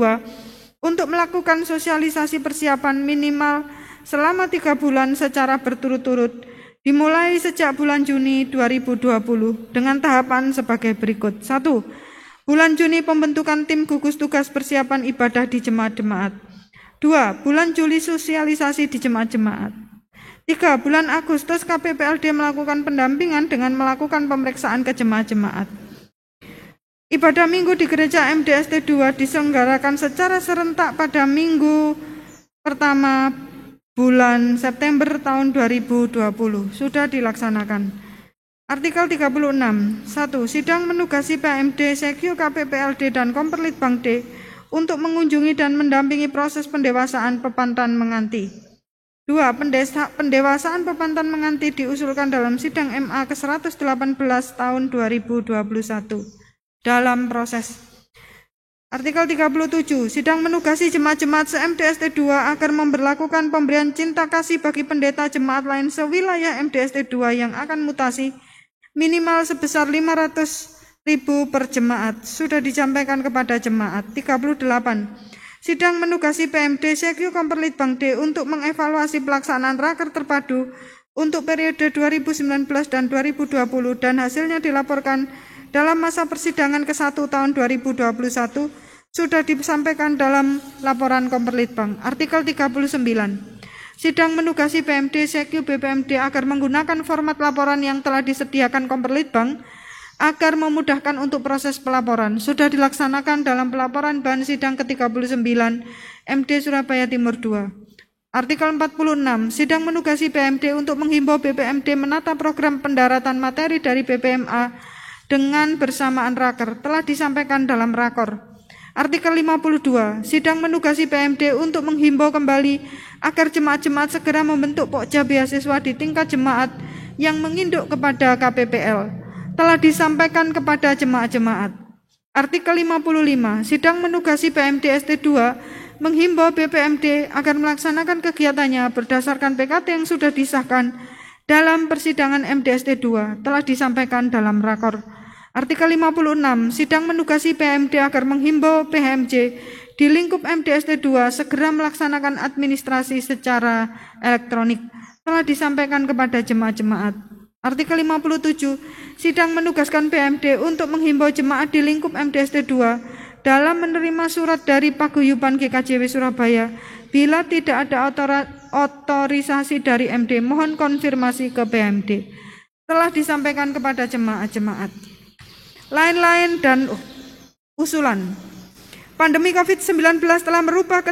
S5: untuk melakukan sosialisasi persiapan minimal selama 3 bulan secara berturut-turut, dimulai sejak bulan Juni 2020 dengan tahapan sebagai berikut. 1. Bulan Juni pembentukan tim gugus tugas persiapan ibadah di jemaat-jemaat. 2. Bulan Juli sosialisasi di jemaat-jemaat. 3. Bulan Agustus KPPLD melakukan pendampingan dengan melakukan pemeriksaan ke jemaat-jemaat. Ibadah minggu di gereja MDST2 diselenggarakan secara serentak pada minggu pertama bulan September tahun 2020. Sudah dilaksanakan. Artikel 36, 1. Sidang menugasi PMD, Sekyu KPPLD dan Komperlitbang D untuk mengunjungi dan mendampingi proses pendewasaan pepantan menganti. 2. Pendewasaan pepantan menganti diusulkan dalam sidang MA ke-118 tahun 2021 dalam proses. Artikel 37, sidang menugasi jemaat-jemaat se-MDST2 agar memberlakukan pemberian cinta kasih bagi pendeta jemaat lain sewilayah MDST2 yang akan mutasi minimal sebesar 500.000 per jemaat. Sudah disampaikan kepada jemaat. 38. Sidang menugasi PMD Sekyu Komperlitbang D untuk mengevaluasi pelaksanaan raker terpadu untuk periode 2019 dan 2020 dan hasilnya dilaporkan dalam masa persidangan ke-1 tahun 2021 sudah disampaikan dalam laporan Komperlitbang. Artikel 39. Sidang menugasi PMD Sekyu BPMD agar menggunakan format laporan yang telah disediakan Komperlitbang agar memudahkan untuk proses pelaporan. Sudah dilaksanakan dalam pelaporan bahan sidang ke-39 MD Surabaya Timur II. Artikel 46. Sidang menugasi PMD untuk menghimbau BPMD menata program pendaratan materi dari BPMA dengan bersamaan raker telah disampaikan dalam rakor. Artikel 52. Sidang menugasi PMD untuk menghimbau kembali agar jemaat-jemaat segera membentuk pokja beasiswa di tingkat jemaat yang menginduk kepada KPPL telah disampaikan kepada jemaat-jemaat. Artikel 55. Sidang menugasi PMD ST2 menghimbau BPMD agar melaksanakan kegiatannya berdasarkan PKT yang sudah disahkan dalam persidangan MDST2 telah disampaikan dalam rakor. Artikel 56, sidang menugasi PMD agar menghimbau PHMJ di lingkup MDST2 segera melaksanakan administrasi secara elektronik telah disampaikan kepada jemaat-jemaat. Artikel 57, sidang menugaskan PMD untuk menghimbau jemaat di lingkup MDST2 dalam menerima surat dari Paguyuban GKJW Surabaya bila tidak ada otorisasi dari MD mohon konfirmasi ke PMD. Telah disampaikan kepada jemaat-jemaat. Lain-lain dan usulan. Pandemi COVID-19 telah merubah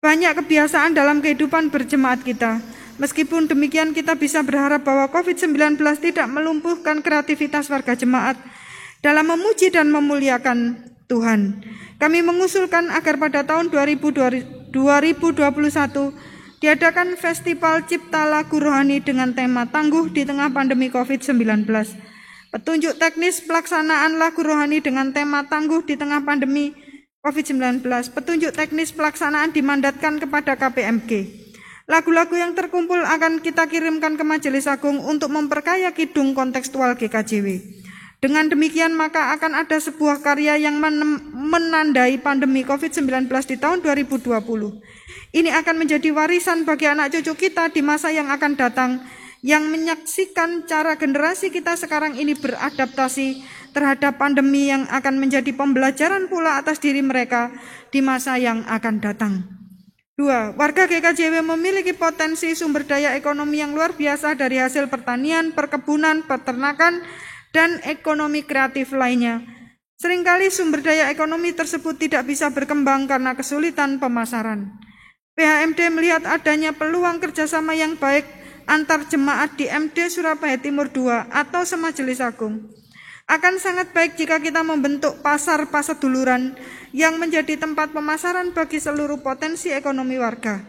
S5: banyak kebiasaan dalam kehidupan berjemaat kita. Meskipun demikian kita bisa berharap bahwa COVID-19 tidak melumpuhkan kreativitas warga jemaat dalam memuji dan memuliakan Tuhan. Kami mengusulkan agar pada tahun 2021 diadakan Festival Cipta Lagu Rohani dengan tema Tangguh di Tengah Pandemi COVID-19. Petunjuk teknis pelaksanaan lagu rohani dengan tema Tangguh di Tengah Pandemi COVID-19. Petunjuk teknis pelaksanaan dimandatkan kepada KPMG. Lagu-lagu yang terkumpul akan kita kirimkan ke Majelis Agung untuk memperkaya kidung kontekstual GKJW. Dengan demikian maka akan ada sebuah karya yang menandai pandemi COVID-19 di tahun 2020. Ini akan menjadi warisan bagi anak cucu kita di masa yang akan datang, yang menyaksikan cara generasi kita sekarang ini beradaptasi terhadap pandemi yang akan menjadi pembelajaran pula atas diri mereka di masa yang akan datang. 2. Warga GKJW memiliki potensi sumber daya ekonomi yang luar biasa dari hasil pertanian, perkebunan, peternakan, dan ekonomi kreatif lainnya. Seringkali sumber daya ekonomi tersebut tidak bisa berkembang karena kesulitan pemasaran. PHMD melihat adanya peluang kerjasama yang baik antar jemaat di MD Surabaya Timur II atau Semajelis Agung. Akan sangat baik jika kita membentuk pasar paseduluran yang menjadi tempat pemasaran bagi seluruh potensi ekonomi warga.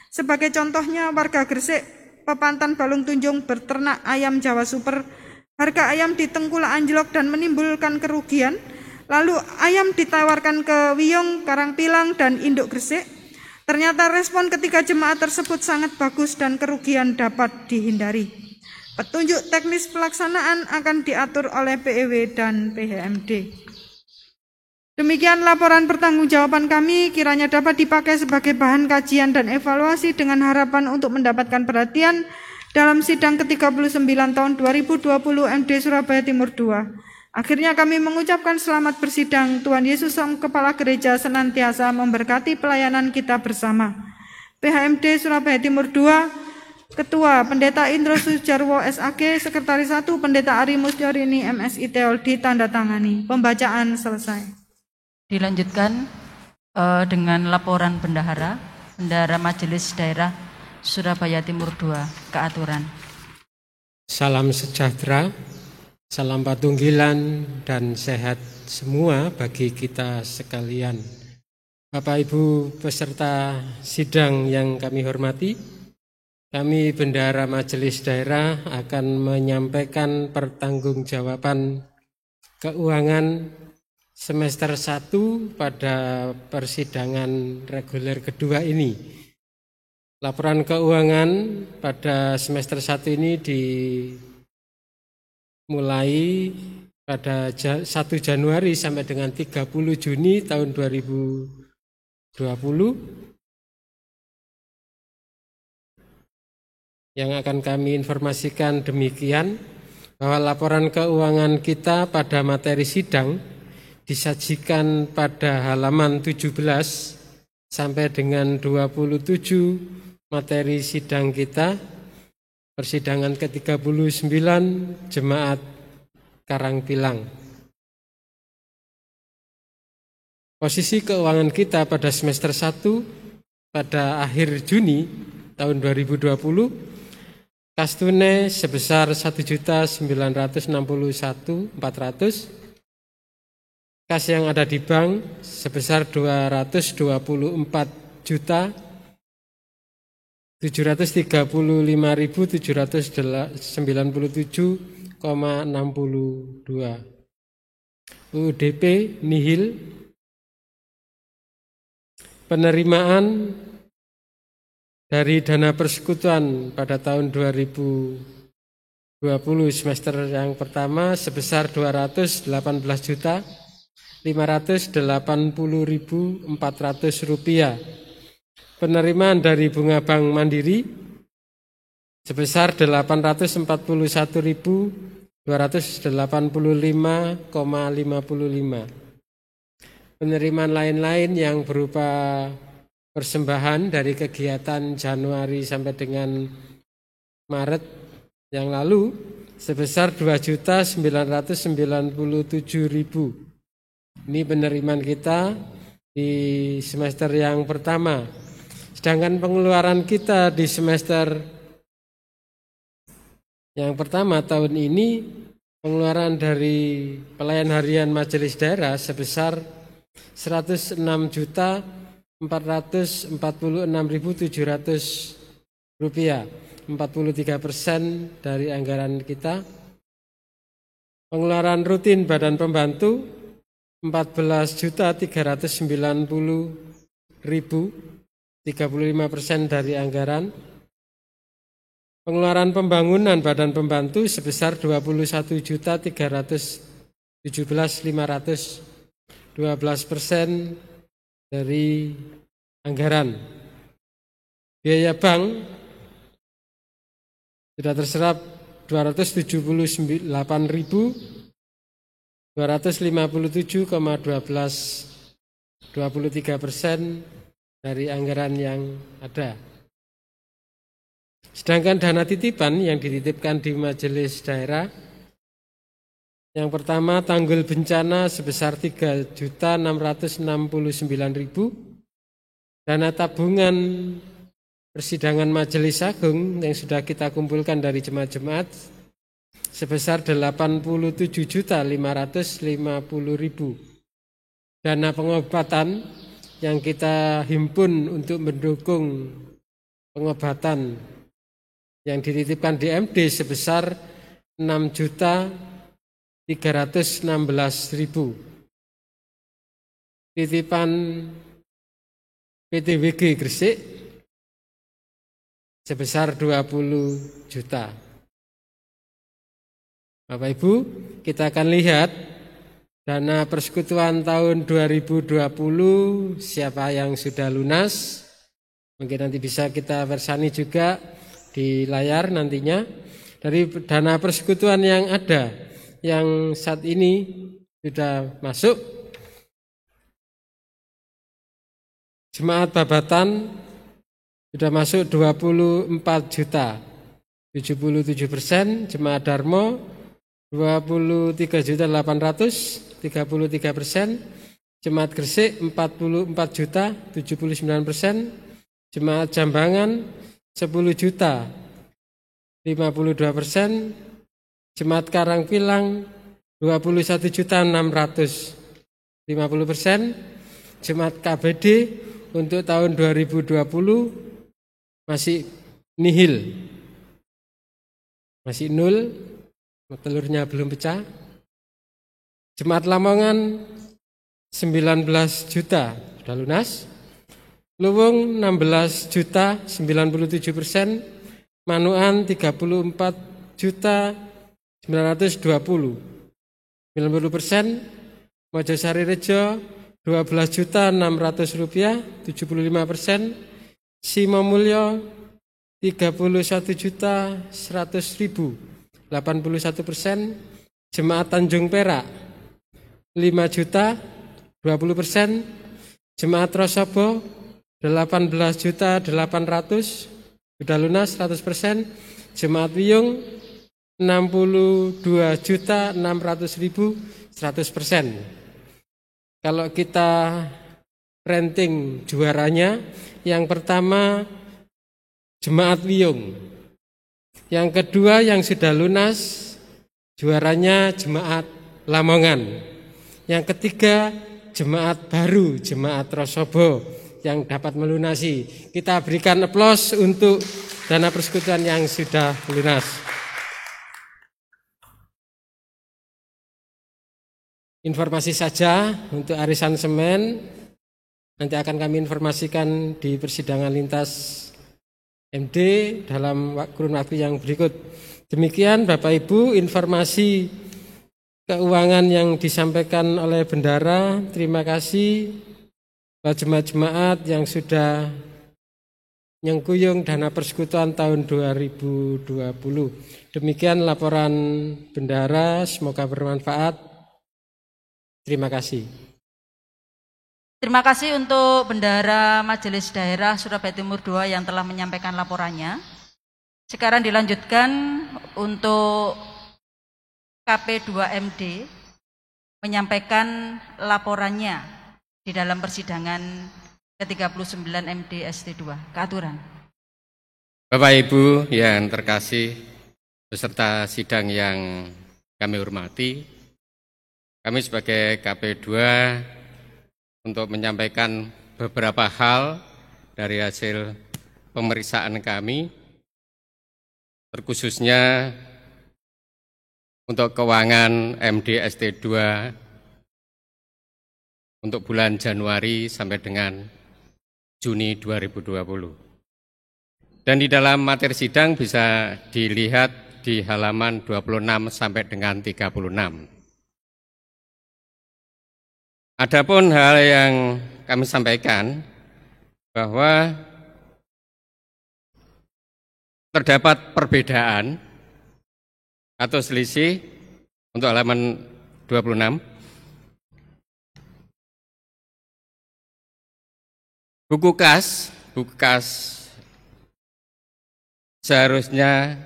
S5: Sebagai contohnya, warga Gresik, Pepantan Balung Tunjung berternak ayam Jawa Super. Harga ayam di Tengkulak anjlok dan menimbulkan kerugian. Lalu ayam ditawarkan ke Wiyung, Karangpilang, dan Induk Gresik. Ternyata respon ketiga jemaat tersebut sangat bagus dan kerugian dapat dihindari. Petunjuk teknis pelaksanaan akan diatur oleh PEW dan PHMD. Demikian laporan pertanggungjawaban kami, kiranya dapat dipakai sebagai bahan kajian dan evaluasi dengan harapan untuk mendapatkan perhatian dalam sidang ke-39 tahun 2020 MD Surabaya Timur II. Akhirnya kami mengucapkan selamat bersidang. Tuhan Yesus Sang Kepala Gereja senantiasa memberkati pelayanan kita bersama. PHMD Surabaya Timur II, Ketua Pendeta Indro Sujarwo SAG, Sekretaris 1 Pendeta Ari Musdiorini MSI Teol ditandatangani. Pembacaan selesai.
S6: Dilanjutkan dengan laporan Bendahara Majelis Daerah Surabaya Timur II, keaturan.
S7: Salam sejahtera, salam patunggilan dan sehat semua bagi kita sekalian. Bapak Ibu peserta sidang yang kami hormati, kami Bendahara Majelis Daerah akan menyampaikan pertanggungjawaban keuangan semester 1 pada persidangan reguler kedua ini. Laporan keuangan pada semester 1 ini dimulai pada 1 Januari sampai dengan 30 Juni tahun 2020. Yang akan kami informasikan demikian, bahwa laporan keuangan kita pada materi sidang disajikan pada halaman 17 sampai dengan 27 materi sidang kita, persidangan ke-39 Jemaat Karangpilang. Posisi keuangan kita pada semester 1 pada akhir Juni tahun 2020, kas tunai sebesar 1.961.400, kas yang ada di bank sebesar 235.797,62. UDP nihil. Penerimaan dari dana persekutuan pada tahun 2020 semester yang pertama sebesar 218.580.400 rupiah. Penerimaan dari bunga Bank Mandiri sebesar 844.285,55. Penerimaan lain-lain yang berupa persembahan dari kegiatan Januari sampai dengan Maret yang lalu sebesar 2.997.000. Ini penerimaan kita di semester yang pertama. Sedangkan pengeluaran kita di semester yang pertama tahun ini, pengeluaran dari pelayan harian majelis daerah sebesar 106.446.700 rupiah, 43% dari anggaran kita. Pengeluaran rutin badan pembantu 14.390.000, 35% dari anggaran. Pengeluaran pembangunan badan pembantu sebesar 21.300.000, 12% dari anggaran. Biaya bank sudah terserap 278.257,23% dari anggaran yang ada. Sedangkan dana titipan yang dititipkan di majelis daerah, yang pertama tanggul bencana sebesar 3.669.000, dana tabungan persidangan majelis agung yang sudah kita kumpulkan dari jemaat-jemaat sebesar 87.550.000, dana pengobatan yang kita himpun untuk mendukung pengobatan yang dititipkan di MD sebesar 6.316.000. Titipan PTWG Gresik sebesar 20 juta. Bapak Ibu, kita akan lihat dana persekutuan tahun 2020 siapa yang sudah lunas. Mungkin nanti bisa kita versani juga di layar nantinya. Dari dana persekutuan yang ada, yang saat ini sudah masuk, jemaat Babatan sudah masuk 24 juta, 77%, jemaat Darmo 23.800, 33%, jemaat Gresik 44 juta, 79%, jemaat Jambangan 10 juta, 52%, jemaat Karangpilang 21.600, 50%, jemaat KBD untuk tahun 2020 masih nihil, masih nol, telurnya belum pecah. Jemaat Lamongan 19 juta sudah lunas, Luwung 16 juta 97%, Manuan 34 juta 920, 90%, Mojosari Rejo 12 juta 600 rupiah, 75%, Simomulyo 31 juta 100 ribu, 81%, jemaat Tanjung Perak 5 juta 20%, jemaat Rosobo 18 juta 800 sudah lunas 100%, jemaat Wiyung 62 juta 600 ribu 100%. Kalau kita ranking juaranya, yang pertama jemaat Wiyung, yang kedua yang sudah lunas juaranya jemaat Lamongan, yang ketiga jemaat baru, jemaat Rosobo yang dapat melunasi. Kita berikan aplaus untuk dana persekutuan yang sudah lunas. Informasi saja untuk arisan semen, nanti akan kami informasikan di persidangan lintas MD dalam kurun waktu yang berikut. Demikian Bapak Ibu informasi keuangan yang disampaikan oleh Bendara. Terima kasih buat jemaat-jemaat yang sudah nyengkuyung dana persekutuan tahun 2020. Demikian laporan Bendara, semoga bermanfaat. Terima kasih.
S6: Terima kasih untuk Bendara Majelis Daerah Surabaya Timur II yang telah menyampaikan laporannya. Sekarang dilanjutkan untuk KP2MD menyampaikan laporannya di dalam persidangan ke-39 MD ST2. Keaturan.
S2: Bapak Ibu yang terkasih, peserta sidang yang kami hormati, kami sebagai KP2 untuk menyampaikan beberapa hal dari hasil pemeriksaan kami, terkhususnya untuk keuangan MD ST2 untuk bulan Januari sampai dengan Juni 2020. Dan di dalam materi sidang bisa dilihat di halaman 26 sampai dengan 36. Adapun hal yang kami sampaikan bahwa terdapat perbedaan atau selisih untuk halaman 26. Buku kas seharusnya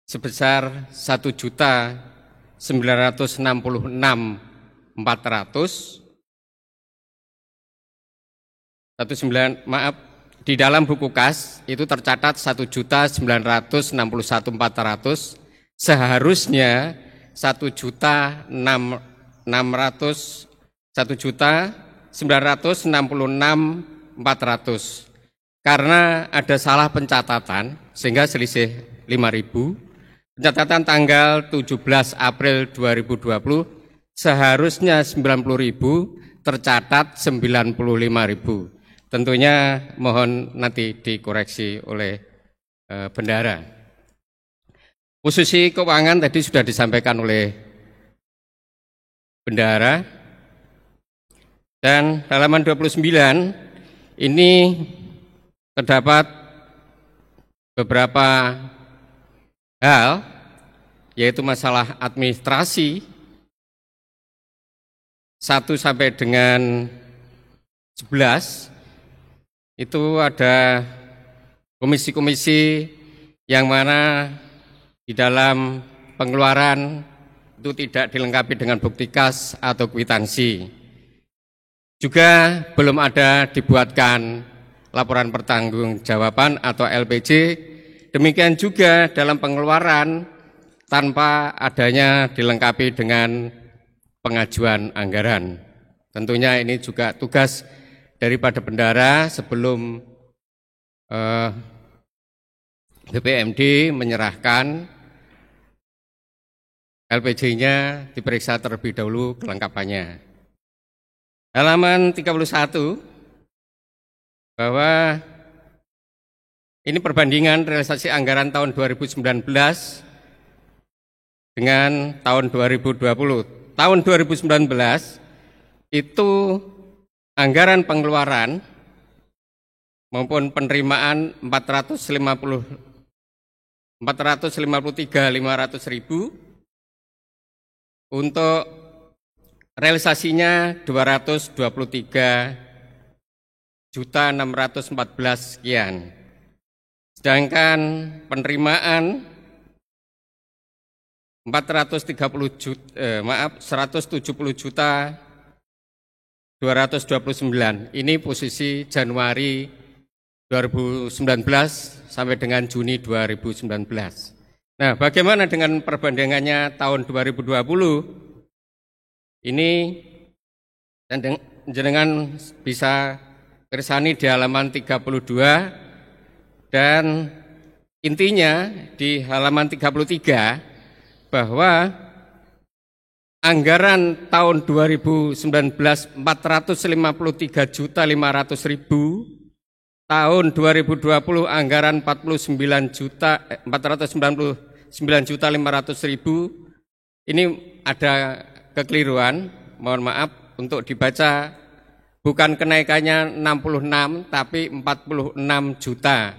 S2: sebesar 1.966.400. Di dalam buku kas itu tercatat 1.961.400, seharusnya 1.966.400. Karena ada salah pencatatan sehingga selisih 5.000. Pencatatan tanggal 17 April 2020 seharusnya 90.000, tercatat 95.000. Tentunya mohon nanti dikoreksi oleh bendahara. Posisi keuangan tadi sudah disampaikan oleh bendahara. Dan halaman 29 ini terdapat beberapa hal, yaitu masalah administrasi 1 sampai dengan 11. Itu ada komisi-komisi yang mana di dalam pengeluaran itu tidak dilengkapi dengan bukti kas atau kwitansi. Juga belum ada dibuatkan laporan pertanggungjawaban atau LPJ. Demikian juga dalam pengeluaran tanpa adanya dilengkapi dengan pengajuan anggaran. Tentunya ini juga tugas daripada bendahara sebelum BPMD menyerahkan LPJ-nya diperiksa terlebih dahulu kelengkapannya. Halaman 31 bahwa ini perbandingan realisasi anggaran tahun 2019 dengan tahun 2020. Tahun 2019 itu anggaran pengeluaran maupun penerimaan 453.500.000, untuk realisasinya 223.614 sekian. Sedangkan penerimaan 170.229. Ini posisi Januari 2019 sampai dengan Juni 2019. Nah, bagaimana dengan perbandingannya tahun 2020? Ini jenengan bisa kersani di halaman 32, dan intinya di halaman 33 bahwa anggaran tahun 2019 453.500.000, tahun 2020 anggaran 499.500.000. Ini ada kekeliruan, mohon maaf, untuk dibaca bukan kenaikannya 66 tapi 46 juta.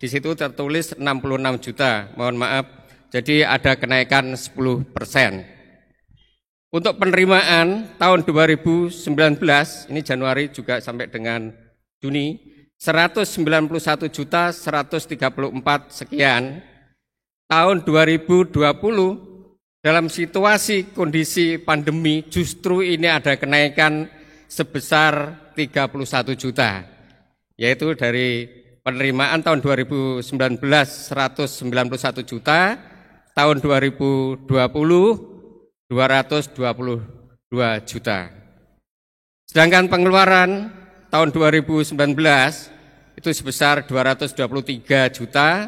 S2: Di situ tertulis 66 juta, mohon maaf. Jadi ada kenaikan 10%. Untuk penerimaan tahun 2019, ini Januari juga sampai dengan Juni, 191.134 sekian. Tahun 2020 dalam situasi kondisi pandemi justru ini ada kenaikan sebesar 31 juta. Yaitu dari penerimaan tahun 2019 191 juta, tahun 2020 222 juta. Sedangkan pengeluaran tahun 2019 itu sebesar 223 juta,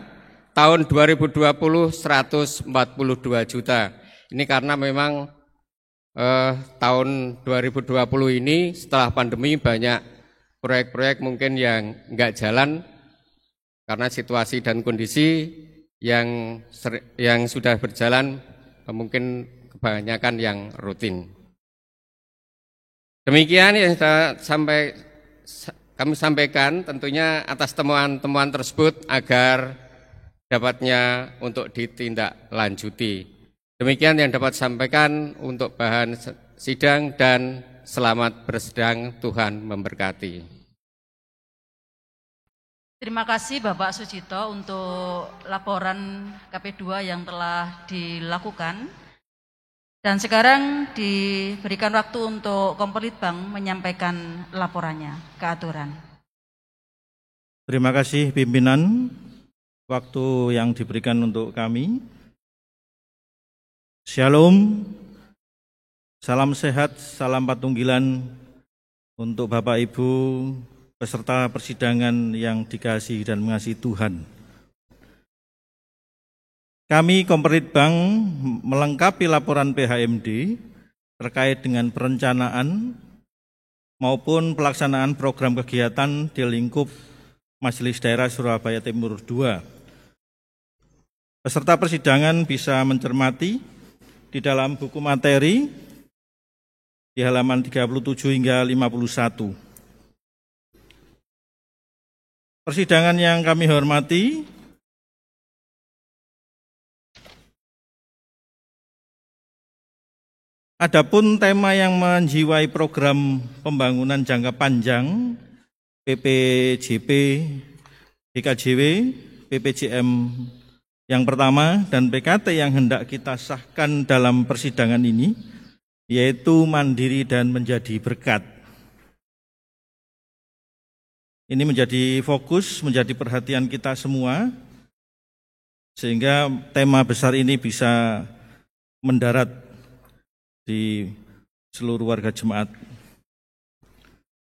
S2: tahun 2020 142 juta. Ini karena memang tahun 2020 ini setelah pandemi banyak proyek-proyek mungkin yang enggak jalan karena situasi dan kondisi yang sudah berjalan mungkin kebanyakan yang rutin.
S8: Demikian yang kami sampaikan tentunya atas temuan-temuan tersebut agar dapatnya untuk ditindaklanjuti. Demikian yang dapat sampaikan untuk bahan sidang dan selamat bersedang, Tuhan memberkati.
S6: Terima kasih Bapak Sujito untuk laporan KP2 yang telah dilakukan. Dan sekarang diberikan waktu untuk Kompolitbang menyampaikan laporannya ke aturan.
S9: Terima kasih pimpinan, waktu yang diberikan untuk kami. Shalom, salam sehat, salam patunggilan untuk Bapak Ibu peserta persidangan yang dikasihi dan mengasihi Tuhan. Kami Kompolitbang melengkapi laporan PHMD terkait dengan perencanaan maupun pelaksanaan program kegiatan di lingkup Majelis Daerah Surabaya Timur II. Peserta persidangan bisa mencermati di dalam buku materi di halaman 37 hingga 51. Persidangan yang kami hormati, adapun tema yang menjiwai program pembangunan jangka panjang PPJP, BKJW, PPJM yang pertama dan PKT yang hendak kita sahkan dalam persidangan ini, yaitu mandiri dan menjadi berkat. Ini menjadi fokus, menjadi perhatian kita semua, sehingga tema besar ini bisa mendarat di seluruh warga jemaat.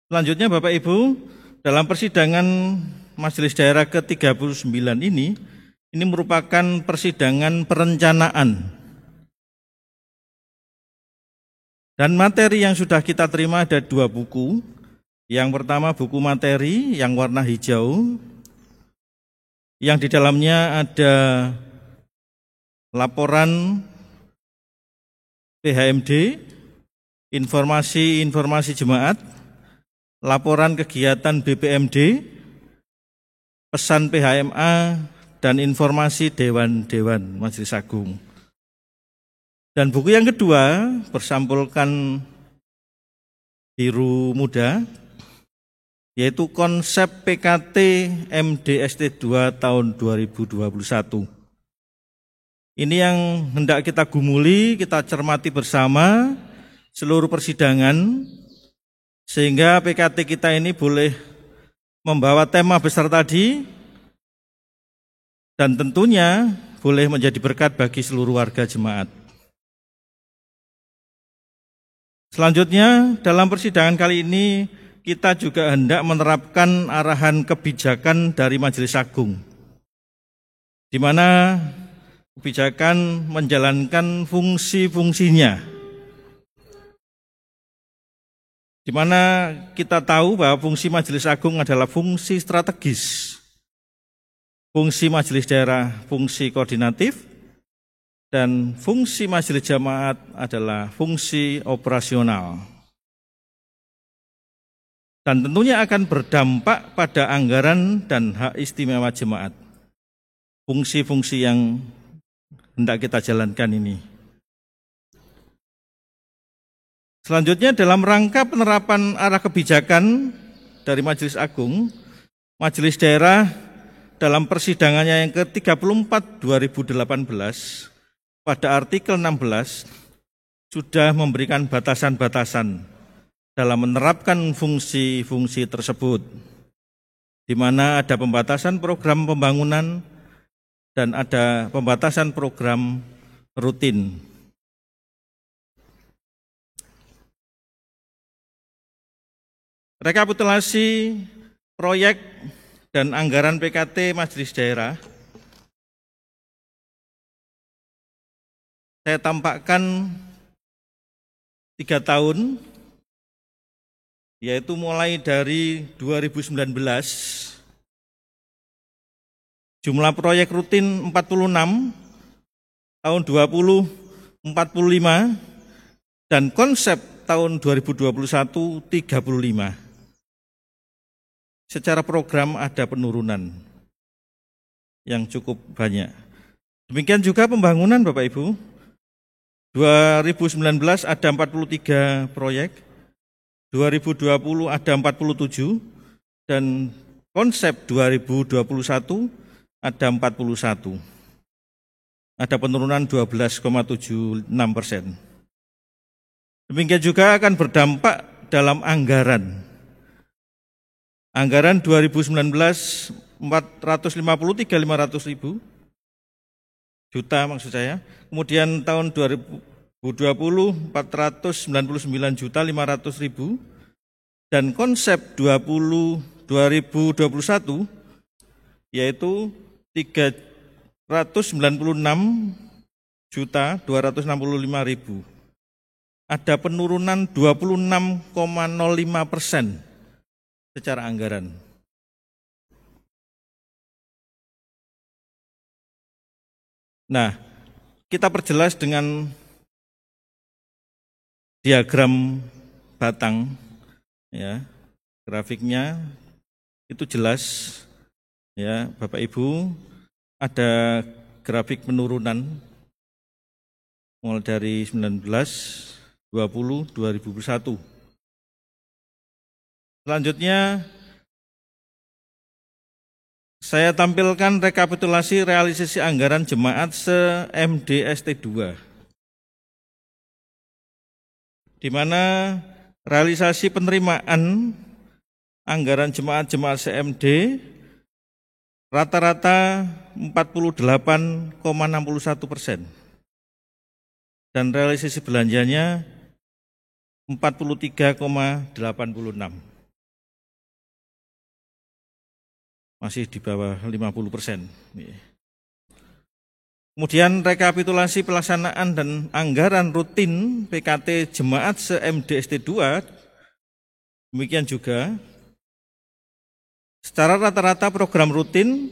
S9: Selanjutnya Bapak Ibu, dalam persidangan Majelis Daerah ke-39 ini merupakan persidangan perencanaan. Dan materi yang sudah kita terima ada 2 buku. Yang pertama buku materi yang warna hijau, yang di dalamnya ada laporan PHMD, informasi jemaat, laporan kegiatan BPMD, pesan PHMA, dan informasi Dewan-Dewan Majelis Agung. Dan buku yang kedua bersampulkan biru muda, yaitu konsep PKT MDST 2 tahun 2021. Ini yang hendak kita gumuli, kita cermati bersama seluruh persidangan, sehingga PKT kita ini boleh membawa tema besar tadi, dan tentunya boleh menjadi berkat bagi seluruh warga jemaat. Selanjutnya, dalam persidangan kali ini kita juga hendak menerapkan arahan kebijakan dari Majelis Agung, di mana kebijakan menjalankan fungsi-fungsinya, di mana kita tahu bahwa fungsi Majelis Agung adalah fungsi strategis. Fungsi Majelis Daerah fungsi koordinatif, dan fungsi Majelis Jemaat adalah fungsi operasional. Dan tentunya akan berdampak pada anggaran dan hak istimewa jemaat. Fungsi-fungsi yang hendak kita jalankan ini. Selanjutnya dalam rangka penerapan arah kebijakan dari Majelis Agung, Majelis Daerah dalam persidangannya yang ke-34 2018 pada artikel 16 sudah memberikan batasan-batasan dalam menerapkan fungsi-fungsi tersebut, di mana ada pembatasan program pembangunan dan ada pembatasan program rutin. Rekapitulasi proyek dan anggaran PKT Majelis Daerah, saya tampakkan 3 tahun, yaitu mulai dari 2019, jumlah proyek rutin 46, tahun 20 45, dan konsep tahun 2021 35. Secara program ada penurunan yang cukup banyak. Demikian juga pembangunan Bapak Ibu. 2019 ada 43 proyek, 2020 ada 47, dan konsep 2021 ada 41. Ada penurunan 12,76%. Demikian juga akan berdampak dalam anggaran. Anggaran 2019 453.500.000 juta maksud saya. Kemudian tahun 2020 499.500.000 dan konsep 2021 yaitu 396.265.000. Ada penurunan 26,05% secara anggaran. Nah, kita perjelas dengan diagram batang, ya, grafiknya itu jelas, ya, Bapak Ibu, ada grafik penurunan mulai dari 19, 20, 2021. Selanjutnya, saya tampilkan rekapitulasi realisasi anggaran jemaat se-MD ST2, di mana realisasi penerimaan anggaran jemaat-jemaat se-MD rata-rata 48,61%, dan realisasi belanjanya 43,86%. Masih di bawah 50%. Kemudian rekapitulasi pelaksanaan dan anggaran rutin PKT Jemaat se-MD ST2, demikian juga secara rata-rata program rutin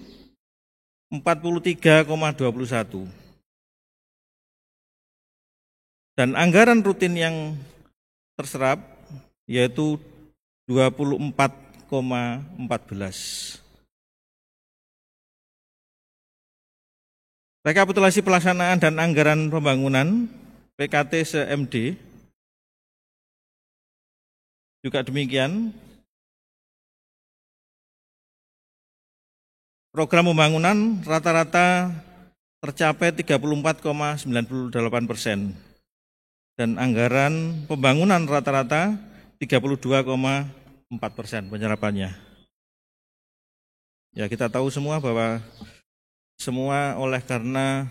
S9: 43,21. Dan anggaran rutin yang terserap yaitu 24,14. Rekapitulasi pelaksanaan dan anggaran pembangunan PKT se-MD juga demikian. Program pembangunan rata-rata tercapai 34,98%, dan anggaran pembangunan rata-rata 32,4% penyerapannya. Ya, kita tahu semua bahwa semua oleh karena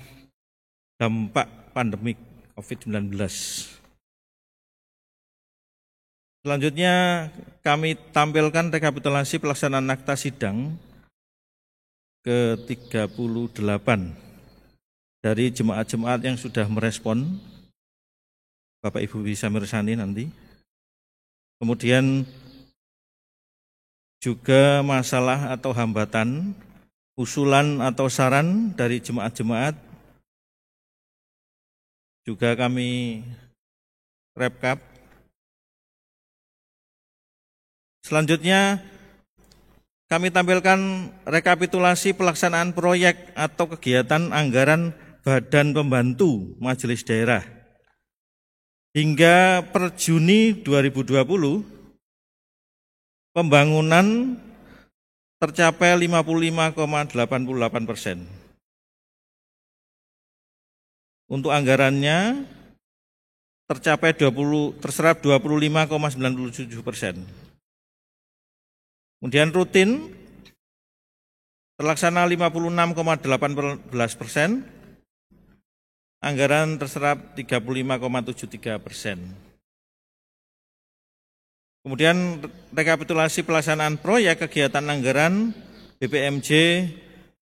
S9: dampak pandemik COVID-19. Selanjutnya kami tampilkan rekapitulasi pelaksanaan akta sidang ke-38 dari jemaat-jemaat yang sudah merespon. Bapak Ibu bisa meresani nanti. Kemudian juga masalah atau hambatan, usulan atau saran dari jemaat-jemaat juga kami recap. Selanjutnya kami tampilkan rekapitulasi pelaksanaan proyek atau kegiatan anggaran Badan Pembantu Majelis Daerah hingga per Juni 2020. Pembangunan tercapai 55,88%. Untuk anggarannya terserap 25,97%. Kemudian rutin terlaksana 56,18%. Anggaran terserap 35,73%. Kemudian rekapitulasi pelaksanaan proyek kegiatan anggaran BPMJ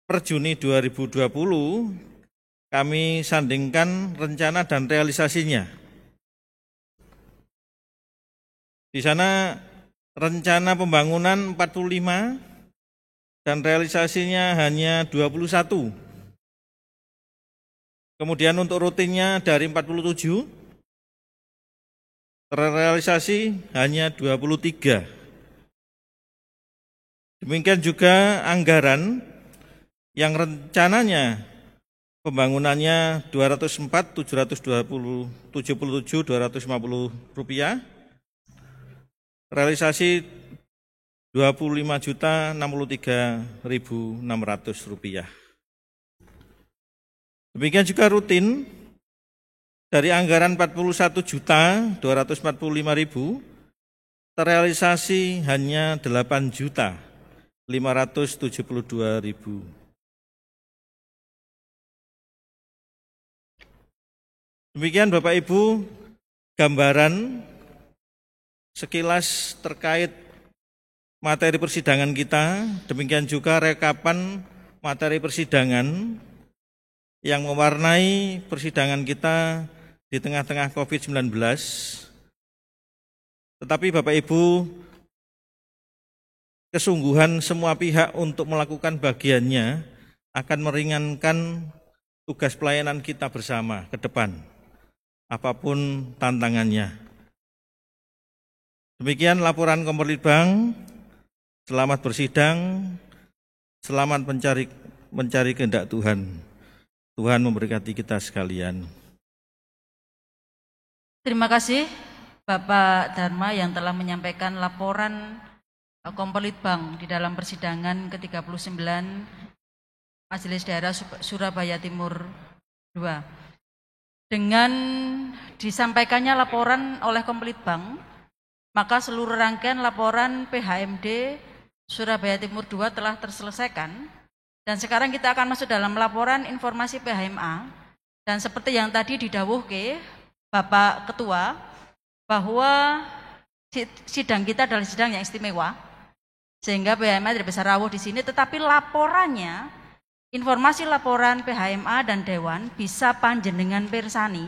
S9: per Juni 2020 kami sandingkan rencana dan realisasinya. Di sana rencana pembangunan 45 dan realisasinya hanya 21. Kemudian untuk rutinnya dari 47 terrealisasi hanya 23. Demikian juga anggaran yang rencananya pembangunannya 204.777.250 rupiah, realisasi 25.063.600 rupiah. Demikian juga rutin dari anggaran 41.245.000 terrealisasi hanya 8.572.000. Demikian Bapak Ibu gambaran sekilas terkait materi persidangan kita, demikian juga rekapan materi persidangan yang mewarnai persidangan kita di tengah-tengah COVID-19. Tetapi Bapak Ibu, kesungguhan semua pihak untuk melakukan bagiannya akan meringankan tugas pelayanan kita bersama ke depan, apapun tantangannya. Demikian laporan Komperlitbang. Selamat bersidang, selamat mencari kehendak Tuhan. Tuhan memberkati kita sekalian.
S6: Terima kasih Bapak Dharma yang telah menyampaikan laporan Komperlitbang di dalam persidangan ke-39 Majelis Daerah Surabaya Timur II. Dengan disampaikannya laporan oleh Komperlitbang, maka seluruh rangkaian laporan PHMD Surabaya Timur II telah terselesaikan. Dan sekarang kita akan masuk dalam laporan informasi PHMA. Dan seperti yang tadi didhawuhke Bapak Ketua, bahwa sidang kita adalah sidang yang istimewa, sehingga PHMA tidak bisa rawuh di sini, tetapi laporannya, informasi laporan PHMA dan Dewan bisa panjenengan pirsani,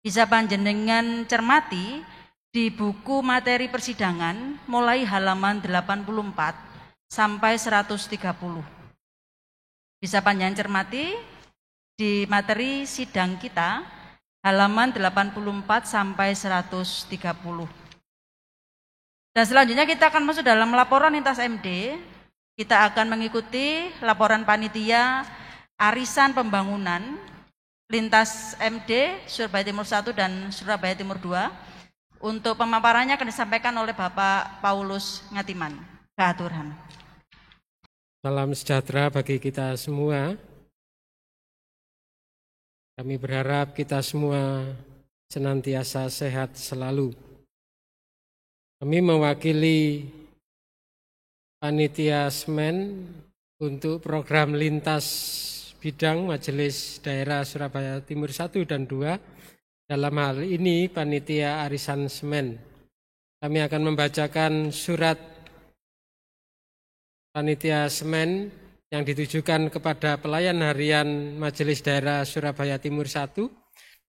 S6: bisa panjenengan cermati di buku materi persidangan mulai halaman 84 sampai 130. Bisa panjenengan cermati di materi sidang kita halaman 84 sampai 130. Dan selanjutnya kita akan masuk dalam laporan lintas MD. Kita akan mengikuti laporan panitia arisan pembangunan lintas MD Surabaya Timur 1 dan Surabaya Timur 2. Untuk pemaparannya akan disampaikan oleh Bapak Paulus Ngatiman. Keaturan.
S7: Salam sejahtera bagi kita semua. Kami berharap kita semua senantiasa sehat selalu. Kami mewakili panitia Semen untuk program lintas bidang Majelis Daerah Surabaya Timur 1 dan 2. Dalam hal ini panitia arisan Semen. Kami akan membacakan surat panitia Semen yang ditujukan kepada pelayan harian Majelis Daerah Surabaya Timur 1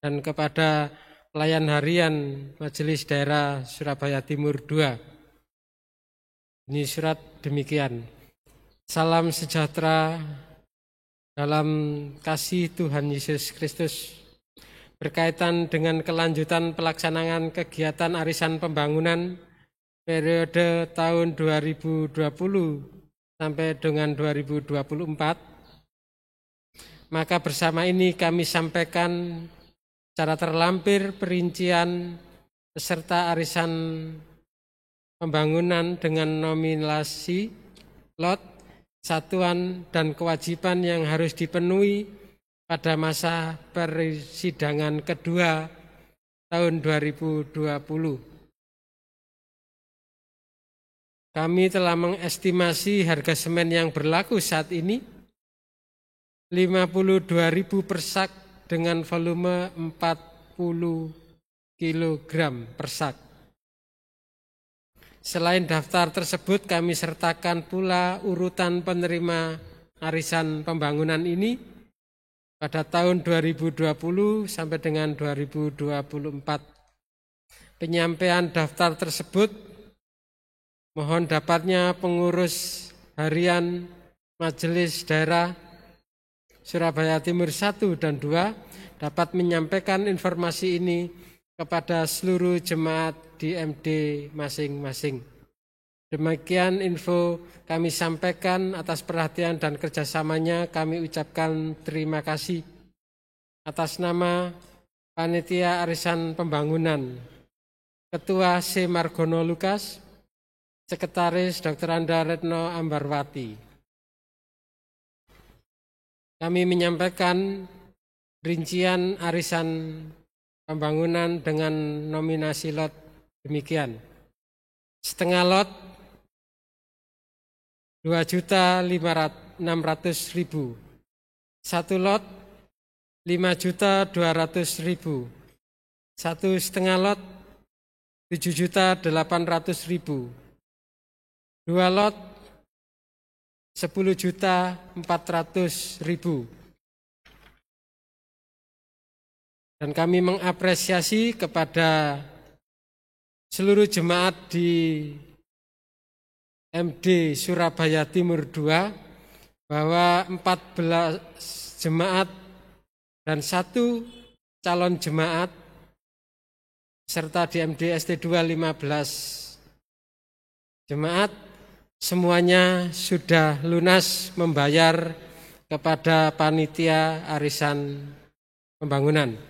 S7: dan kepada pelayan harian Majelis Daerah Surabaya Timur 2. Ini surat demikian. Salam sejahtera dalam kasih Tuhan Yesus Kristus. Berkaitan dengan kelanjutan pelaksanaan kegiatan arisan pembangunan periode tahun 2020 sampai dengan 2024, maka bersama ini kami sampaikan secara terlampir perincian peserta arisan pembangunan dengan nominasi, lot, satuan, dan kewajiban yang harus dipenuhi pada masa persidangan kedua tahun 2020. Kami telah mengestimasi harga semen yang berlaku saat ini 52.000 per sak dengan volume 40 kg per sak. Selain daftar tersebut, kami sertakan pula urutan penerima arisan pembangunan ini pada tahun 2020 sampai dengan 2024. Penyampaian daftar tersebut mohon dapatnya pengurus harian Majelis Daerah Surabaya Timur 1 dan 2 dapat menyampaikan informasi ini kepada seluruh jemaat di MD masing-masing. Demikian info kami sampaikan. Atas perhatian dan kerjasamanya kami ucapkan terima kasih. Atas nama Panitia Arisan Pembangunan, Ketua C. Margono Lukas, Sekretaris Dr. Anda Retno Ambarwati, kami menyampaikan rincian arisan pembangunan dengan nominasi lot demikian. Setengah lot 2.600.000, satu lot 5.200.000, satu setengah lot 7.800.000, dua lot 10.400.000. Dan kami mengapresiasi kepada seluruh jemaat di MD Surabaya Timur II bahwa 14 jemaat dan 1 calon jemaat serta di MD ST2 15 jemaat semuanya sudah lunas membayar kepada panitia arisan pembangunan.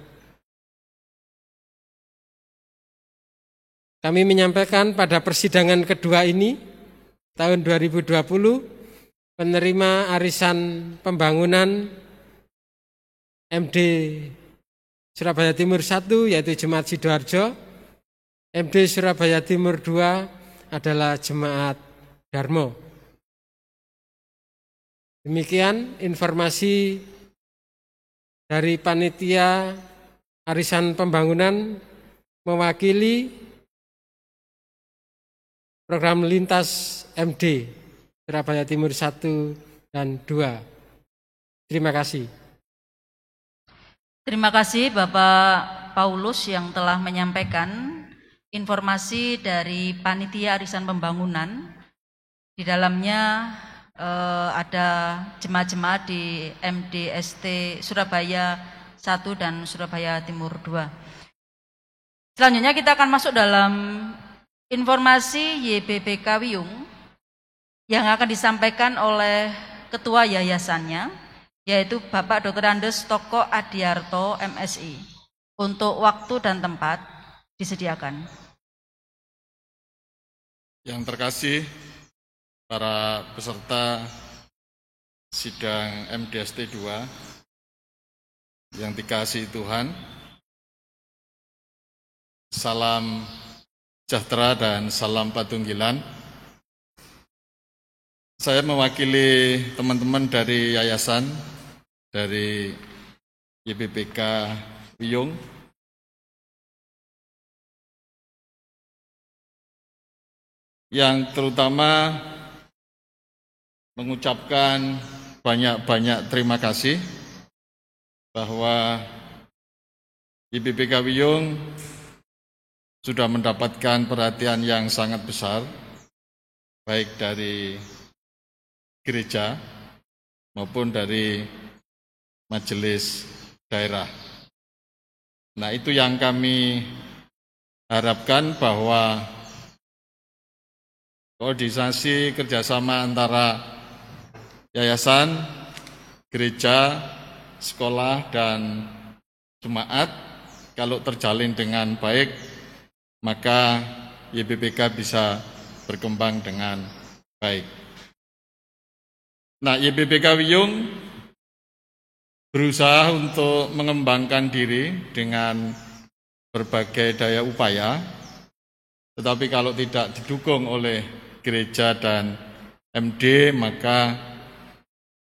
S7: Kami menyampaikan pada persidangan kedua ini tahun 2020 penerima arisan pembangunan MD Surabaya Timur 1 yaitu Jemaat Sidoarjo, MD Surabaya Timur 2 adalah Jemaat Darmo. Demikian informasi dari panitia arisan pembangunan mewakili program lintas MD Surabaya Timur 1 dan 2. Terima kasih.
S6: Terima kasih Bapak Paulus yang telah menyampaikan informasi dari panitia arisan pembangunan. Di dalamnya ada jemaat-jemaat di MDST Surabaya 1 dan Surabaya Timur 2. Selanjutnya kita akan masuk dalam informasi YBBK Wiyung yang akan disampaikan oleh Ketua Yayasannya, yaitu Bapak Dr. Andes Toko Adiarto MSI. Untuk waktu dan tempat disediakan.
S10: Yang terkasih para peserta sidang MDST 2 yang dikasihi Tuhan, salam sejahtera dan salam patunggilan. Saya mewakili teman-teman dari yayasan, dari YBBK Wiyung, yang terutama mengucapkan banyak-banyak terima kasih bahwa YBBK Wiyung sudah mendapatkan perhatian yang sangat besar, baik dari gereja maupun dari majelis daerah. Nah, itu yang kami harapkan, bahwa koordinasi kerjasama antara yayasan, gereja, sekolah, dan jemaat kalau terjalin dengan baik, maka YBBK bisa berkembang dengan baik. Nah, YBBK Wiyung berusaha untuk mengembangkan diri dengan berbagai daya upaya, tetapi kalau tidak didukung oleh gereja dan MD, maka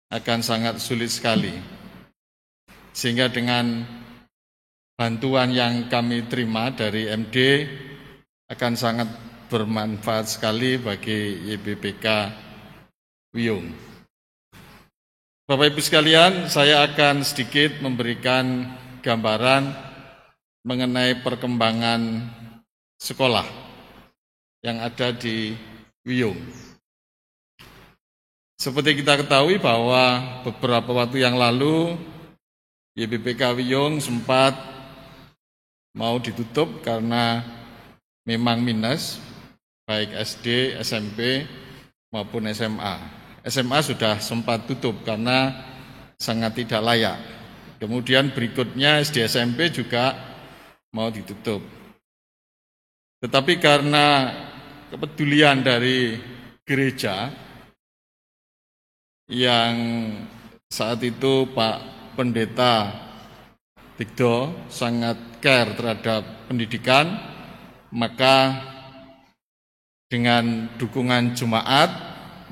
S10: akan sangat sulit sekali. Sehingga dengan bantuan yang kami terima dari MD akan sangat bermanfaat sekali bagi YBBK Wiyung. Bapak Ibu sekalian, saya akan sedikit memberikan gambaran mengenai perkembangan sekolah yang ada di Wiyung. Seperti kita ketahui bahwa beberapa waktu yang lalu YBBK Wiyung sempat mau ditutup karena memang minus, baik SD, SMP maupun SMA. SMA sudah sempat tutup karena sangat tidak layak. Kemudian berikutnya SD, SMP juga mau ditutup. Tetapi karena kepedulian dari gereja yang saat itu Pak Pendeta Digdo sangat care terhadap pendidikan, maka dengan dukungan jemaat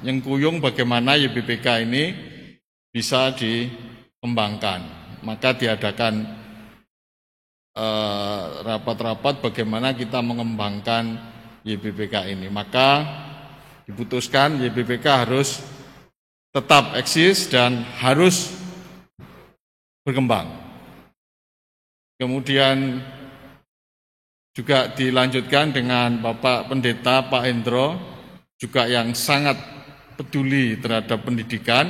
S10: yang kuyung bagaimana YBPK ini bisa dikembangkan. Maka diadakan rapat-rapat bagaimana kita mengembangkan YBPK ini. Maka diputuskan YBPK harus tetap eksis dan harus berkembang. Kemudian juga dilanjutkan dengan Bapak Pendeta Pak Hendro juga yang sangat peduli terhadap pendidikan.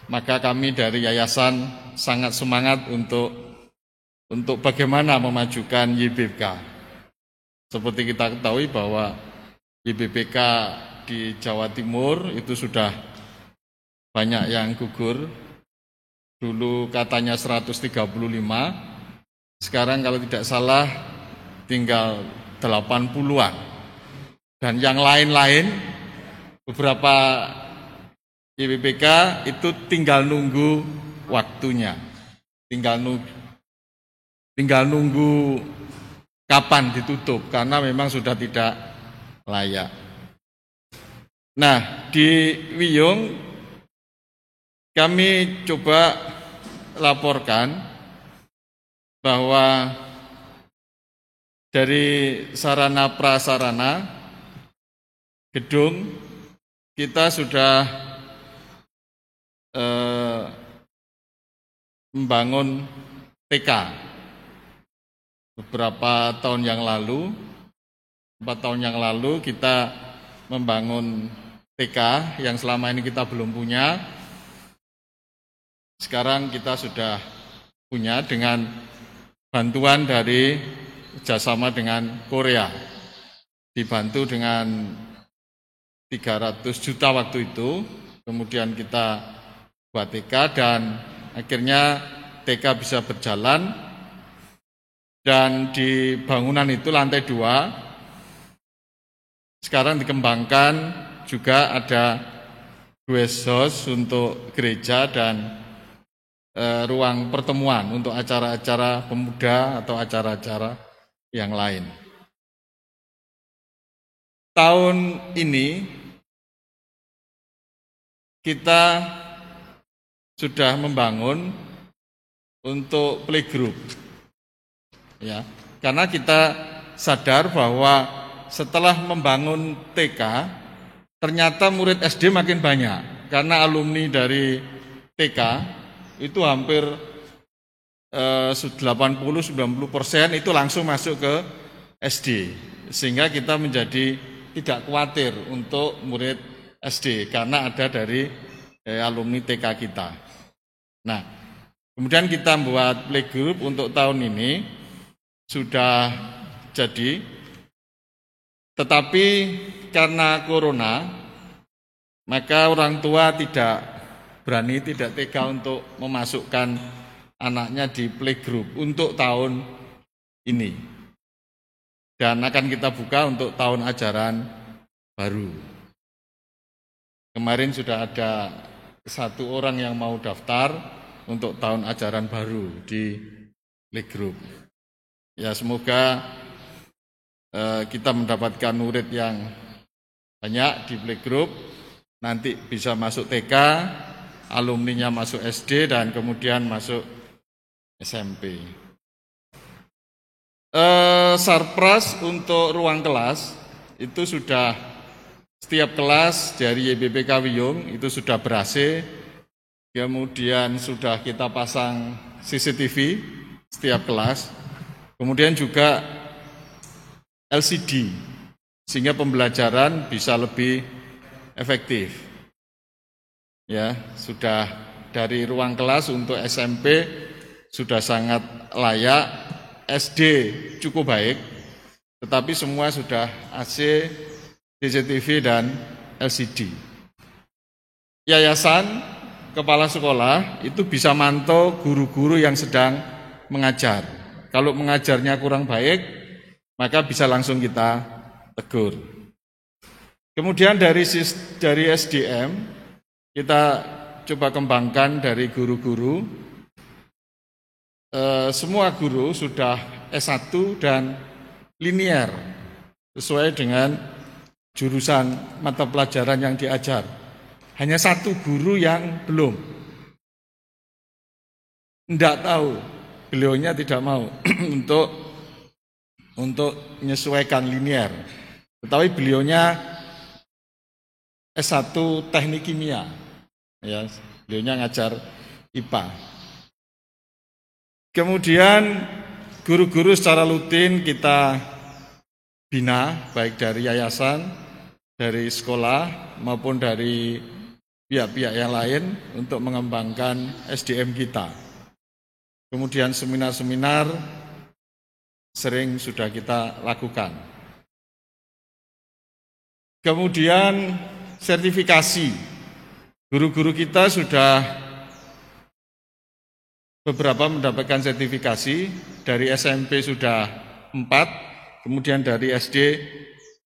S10: Maka kami dari yayasan sangat semangat untuk bagaimana memajukan YBPK. Seperti kita ketahui bahwa YBPK di Jawa Timur itu sudah banyak yang gugur. Dulu katanya 135, sekarang kalau tidak salah tinggal 80-an. Dan yang lain-lain, beberapa YBPK itu tinggal nunggu waktunya. Tinggal nunggu kapan ditutup, karena memang sudah tidak layak. Nah, di Wiyung kami coba laporkan bahwa dari sarana prasarana gedung kita sudah membangun TK beberapa tahun yang lalu. 4 tahun yang lalu kita membangun TK yang selama ini kita belum punya. Sekarang kita sudah punya dengan bantuan dari kerjasama dengan Korea. Dibantu dengan 300 juta waktu itu, kemudian kita buat TK dan akhirnya TK bisa berjalan. Dan di bangunan itu lantai 2, sekarang dikembangkan juga ada guest house untuk gereja dan ruang pertemuan untuk acara-acara pemuda atau acara-acara yang lain. Tahun ini kita sudah membangun untuk playgroup. Ya, karena kita sadar bahwa setelah membangun TK, ternyata murid SD makin banyak karena alumni dari TK itu hampir 80-90% itu langsung masuk ke SD, sehingga kita menjadi tidak khawatir untuk murid SD karena ada dari alumni TK kita. Nah, kemudian kita buat playgroup untuk tahun ini sudah jadi, tetapi karena corona maka orang tua tidak tega untuk memasukkan anaknya di playgroup untuk tahun ini. Dan akan kita buka untuk tahun ajaran baru. Kemarin sudah ada 1 orang yang mau daftar untuk tahun ajaran baru di playgroup. Ya, semoga kita mendapatkan murid yang banyak di playgroup, nanti bisa masuk TK, alumninya masuk SD dan kemudian masuk SMP. Sarpras untuk ruang kelas itu sudah setiap kelas dari YBPK Wiyung itu sudah ber-AC, kemudian sudah kita pasang CCTV setiap kelas, kemudian juga LCD sehingga pembelajaran bisa lebih efektif. Ya, sudah dari ruang kelas untuk SMP sudah sangat layak, SD cukup baik, tetapi semua sudah AC, CCTV, dan LCD. Yayasan kepala sekolah itu bisa mantau guru-guru yang sedang mengajar. Kalau mengajarnya kurang baik, maka bisa langsung kita tegur. Kemudian dari SDM, kita coba kembangkan dari guru-guru. Semua guru sudah S1 dan linier, sesuai dengan jurusan mata pelajaran yang diajar. Hanya satu guru yang belum. Tidak tahu, beliaunya tidak mau untuk menyesuaikan linier. Tetapi beliaunya S1 teknik kimia, ya, beliaunya ngajar IPA. Kemudian guru-guru secara rutin kita bina, baik dari yayasan, dari sekolah, maupun dari pihak-pihak yang lain untuk mengembangkan SDM kita. Kemudian seminar-seminar sering sudah kita lakukan. Kemudian sertifikasi. Guru-guru kita sudah beberapa mendapatkan sertifikasi, dari SMP sudah 4, kemudian dari SD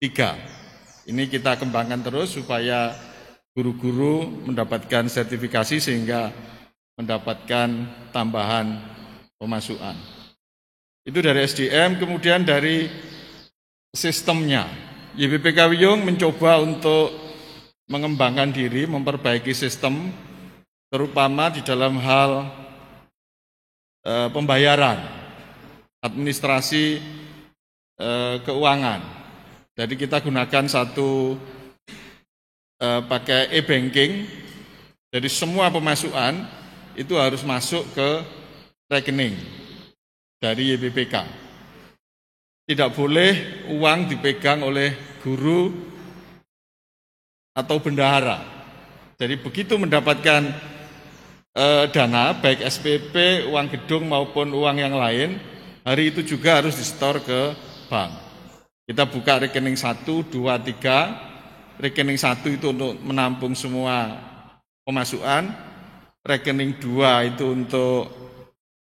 S10: 3. Ini kita kembangkan terus supaya guru-guru mendapatkan sertifikasi sehingga mendapatkan tambahan pemasukan. Itu dari SDM, kemudian dari sistemnya. YBPK Wiyung mencoba untuk mengembangkan diri, memperbaiki sistem, terutama di dalam hal pembayaran, administrasi keuangan. Jadi kita gunakan satu pakai e-banking, jadi semua pemasukan itu harus masuk ke rekening dari YBPK. Tidak boleh uang dipegang oleh guru atau bendahara. Jadi begitu mendapatkan dana, baik SPP, uang gedung maupun uang yang lain, hari itu juga harus disetor ke bank. Kita buka rekening 1, 2, 3. Rekening 1 itu untuk menampung semua pemasukan, rekening 2 itu untuk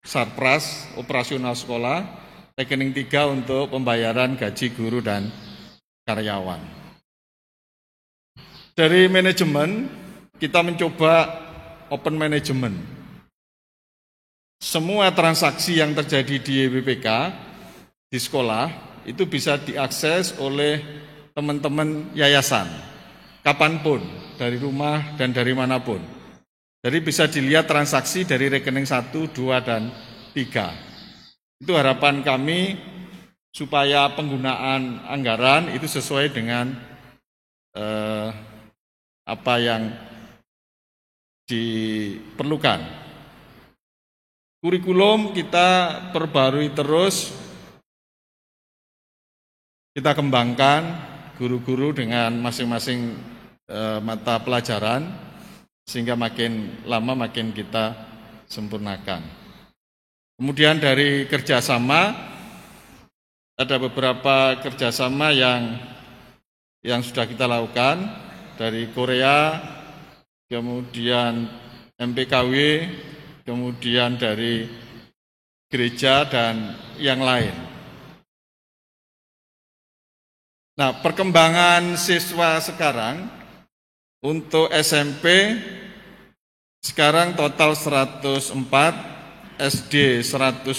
S10: sarpras, operasional sekolah, rekening 3 untuk pembayaran gaji guru dan karyawan. Dari manajemen, kita mencoba open management. Semua transaksi yang terjadi di YBPK, di sekolah, itu bisa diakses oleh teman-teman yayasan, kapanpun, dari rumah dan dari manapun. Jadi bisa dilihat transaksi dari rekening 1, 2, dan 3. Itu harapan kami supaya penggunaan anggaran itu sesuai dengan apa yang diperlukan. Kurikulum kita perbarui terus, kita kembangkan guru-guru dengan masing-masing mata pelajaran, sehingga makin lama makin kita sempurnakan. Kemudian dari kerjasama, ada beberapa kerjasama yang sudah kita lakukan, dari Korea, kemudian MPKW, kemudian dari gereja dan yang lain. Nah, perkembangan siswa sekarang untuk SMP sekarang total 104, SD 125,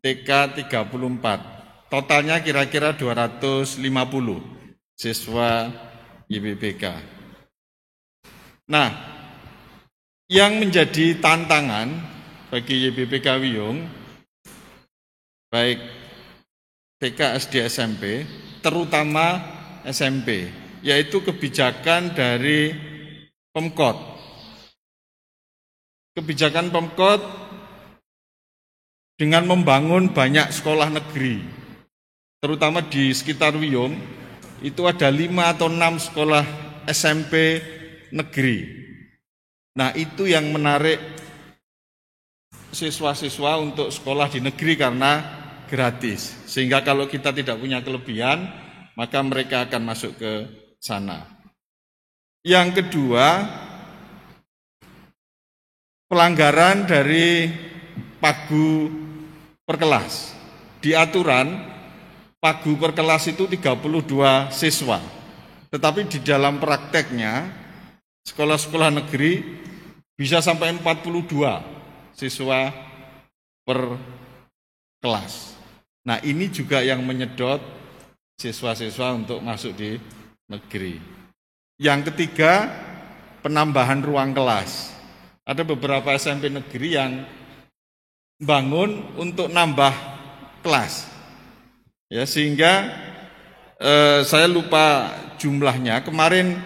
S10: TK 34. Totalnya kira-kira 250 siswa YBPK. Nah, yang menjadi tantangan bagi YBPK Wiyung, baik TK, SD, SMP, terutama SMP, yaitu kebijakan dari Pemkot. Kebijakan Pemkot dengan membangun banyak sekolah negeri, terutama di sekitar Wiyung, itu ada 5 atau 6 sekolah SMP negeri. Nah, itu yang menarik siswa-siswa untuk sekolah di negeri karena gratis. Sehingga kalau kita tidak punya kelebihan, maka mereka akan masuk ke sana. Yang kedua, pelanggaran dari pagu per kelas. Di aturan, pagu per kelas itu 32 siswa. Tetapi di dalam prakteknya, sekolah-sekolah negeri bisa sampai 42 siswa per kelas. Nah, ini juga yang menyedot siswa-siswa untuk masuk di negeri. Yang ketiga, penambahan ruang kelas. Ada beberapa SMP negeri yang bangun untuk nambah kelas. Ya, sehingga saya lupa jumlahnya. Kemarin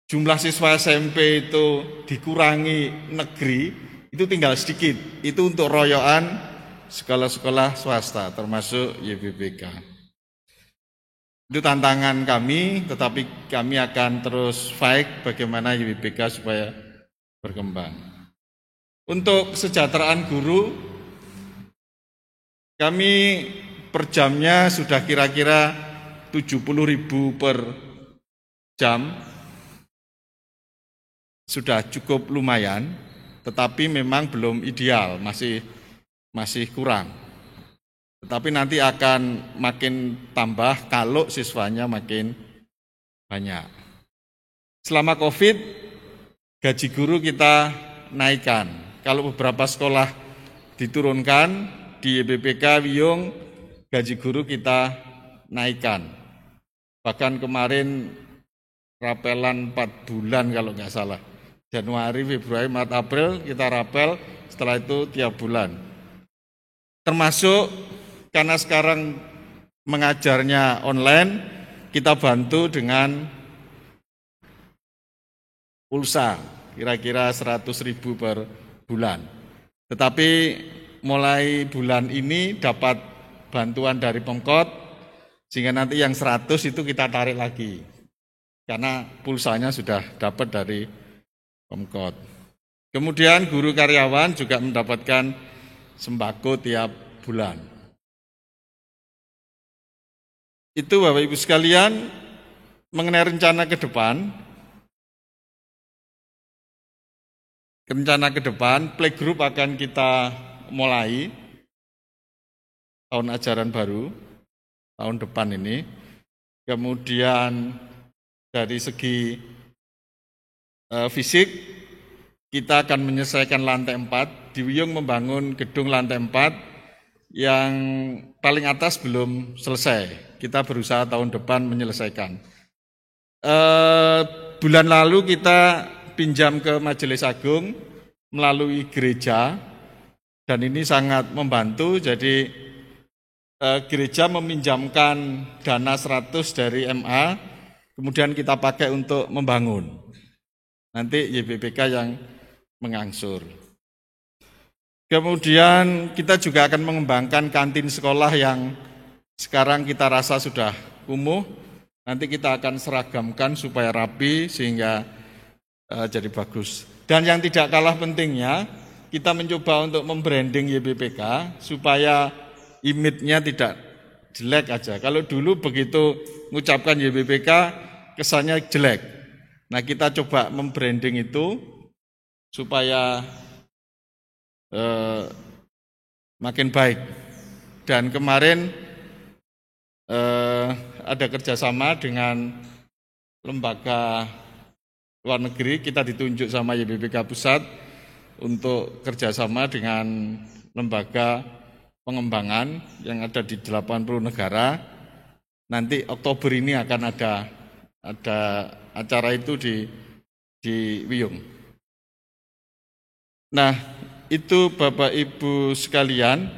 S10: jumlah siswa SMP itu dikurangi negeri, itu tinggal sedikit. Itu untuk royoan sekolah-sekolah swasta, termasuk YBBK. Itu tantangan kami, tetapi kami akan terus fight bagaimana YBBK supaya berkembang. Untuk kesejahteraan guru, kami per jamnya sudah kira-kira 70.000 per jam. Sudah cukup lumayan, tetapi memang belum ideal, masih kurang. Tetapi nanti akan makin tambah kalau siswanya makin banyak. Selama COVID, gaji guru kita naikkan. Kalau beberapa sekolah diturunkan, di YBBK Wiyung gaji guru kita naikkan. Bahkan kemarin rapelan 4 bulan kalau nggak salah. Januari, Februari, Maret, April kita rapel, setelah itu tiap bulan. Termasuk karena sekarang mengajarnya online, kita bantu dengan pulsa, kira-kira 100.000 per bulan. Tetapi mulai bulan ini dapat bantuan dari Pemkot, sehingga nanti yang 100 itu kita tarik lagi. Karena pulsanya sudah dapat dari Pemkot. Kemudian guru karyawan juga mendapatkan sembako tiap bulan. Itu Bapak Ibu sekalian, mengenai rencana ke depan. Rencana ke depan, playgroup akan kita mulai tahun ajaran baru, tahun depan ini. Kemudian dari segi fisik, kita akan menyelesaikan lantai 4. Di Wiyung membangun gedung lantai 4 yang paling atas belum selesai. Kita berusaha tahun depan menyelesaikan. Bulan lalu kita pinjam ke Majelis Agung melalui gereja, dan ini sangat membantu. Jadi gereja meminjamkan dana 100 dari MA, kemudian kita pakai untuk membangun. Nanti YBBK yang mengangsur. Kemudian kita juga akan mengembangkan kantin sekolah yang sekarang kita rasa sudah kumuh. Nanti kita akan seragamkan supaya rapi sehingga jadi bagus. Dan yang tidak kalah pentingnya, kita mencoba untuk membranding YBBK supaya image-nya tidak jelek aja. Kalau dulu begitu mengucapkan YBBK kesannya jelek. Nah, kita coba membranding itu supaya makin baik. Dan kemarin ada kerjasama dengan lembaga luar negeri, kita ditunjuk sama YBBK Pusat untuk kerjasama dengan lembaga pengembangan yang ada di 80 negara. Nanti Oktober ini akan ada acara itu di Wiyung. Nah, itu Bapak Ibu sekalian,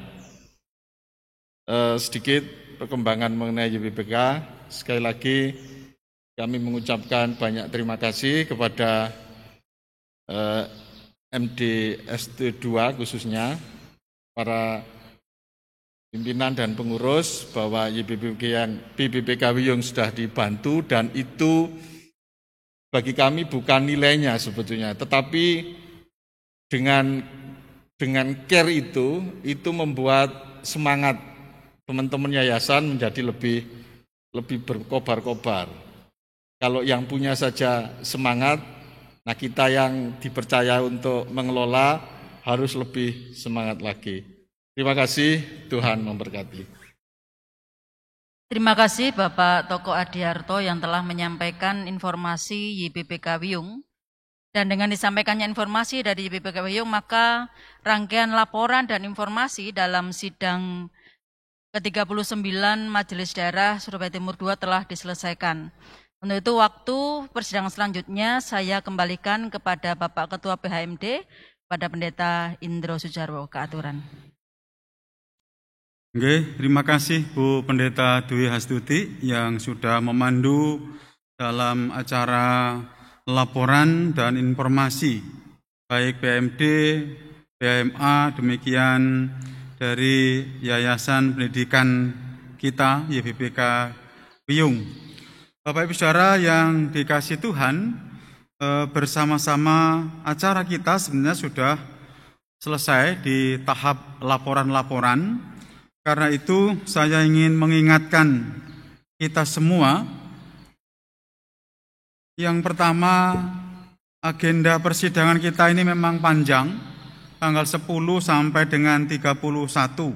S10: sedikit perkembangan mengenai YBBK. Sekali lagi kami mengucapkan banyak terima kasih kepada MDST2 khususnya, para pimpinan dan pengurus, bahwa YBBK Wiyung sudah dibantu, dan itu bagi kami bukan nilainya sebetulnya, tetapi dengan dengan care itu membuat semangat teman-teman yayasan menjadi lebih berkobar-kobar. Kalau yang punya saja semangat, nah kita yang dipercaya untuk mengelola harus lebih semangat lagi. Terima kasih, Tuhan memberkati.
S6: Terima kasih Bapak Toko Adiarto yang telah menyampaikan informasi YPPK Wiyung. Dan dengan disampaikannya informasi dari YPPK Wiyung, maka rangkaian laporan dan informasi dalam sidang ke-39 Majelis Daerah Surabaya Timur II telah diselesaikan. Untuk itu waktu persidangan selanjutnya saya kembalikan kepada Bapak Ketua PHMD, pada Pendeta Indro Sujarwo ke aturan.
S4: Oke, terima kasih Bu Pendeta Dwi Hastuti yang sudah memandu dalam acara laporan dan informasi baik PMD, PMA, demikian dari Yayasan Pendidikan kita YPPK Wiyung. Bapak Ibu Saudara yang dikasihi Tuhan, bersama-sama acara kita sebenarnya sudah selesai di tahap laporan-laporan. Karena itu saya ingin mengingatkan kita semua. Yang pertama, agenda persidangan kita ini memang panjang, tanggal 10 sampai dengan 31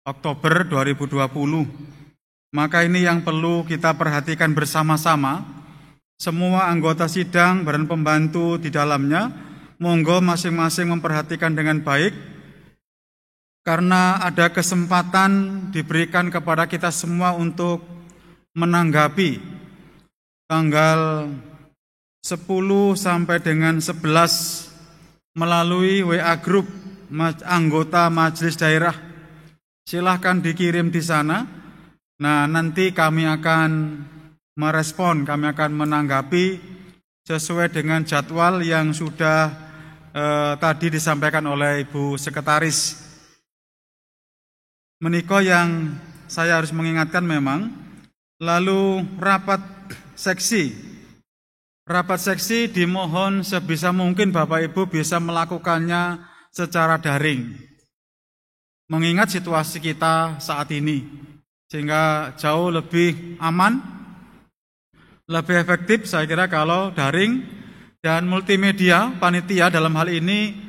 S4: Oktober 2020. Maka ini yang perlu kita perhatikan bersama-sama. Semua anggota sidang dan pembantu di dalamnya, monggo masing-masing memperhatikan dengan baik, karena ada kesempatan diberikan kepada kita semua untuk menanggapi tanggal 10 sampai dengan 11 melalui WA Group anggota Majelis Daerah. Silahkan dikirim di sana. Nah, nanti kami akan merespon, kami akan menanggapi sesuai dengan jadwal yang sudah tadi disampaikan oleh Ibu Sekretaris. Menika yang saya harus mengingatkan memang. Lalu rapat seksi dimohon sebisa mungkin Bapak Ibu bisa melakukannya secara daring. Mengingat situasi kita saat ini, sehingga jauh lebih aman, lebih efektif saya kira kalau daring dan multimedia. Panitia dalam hal ini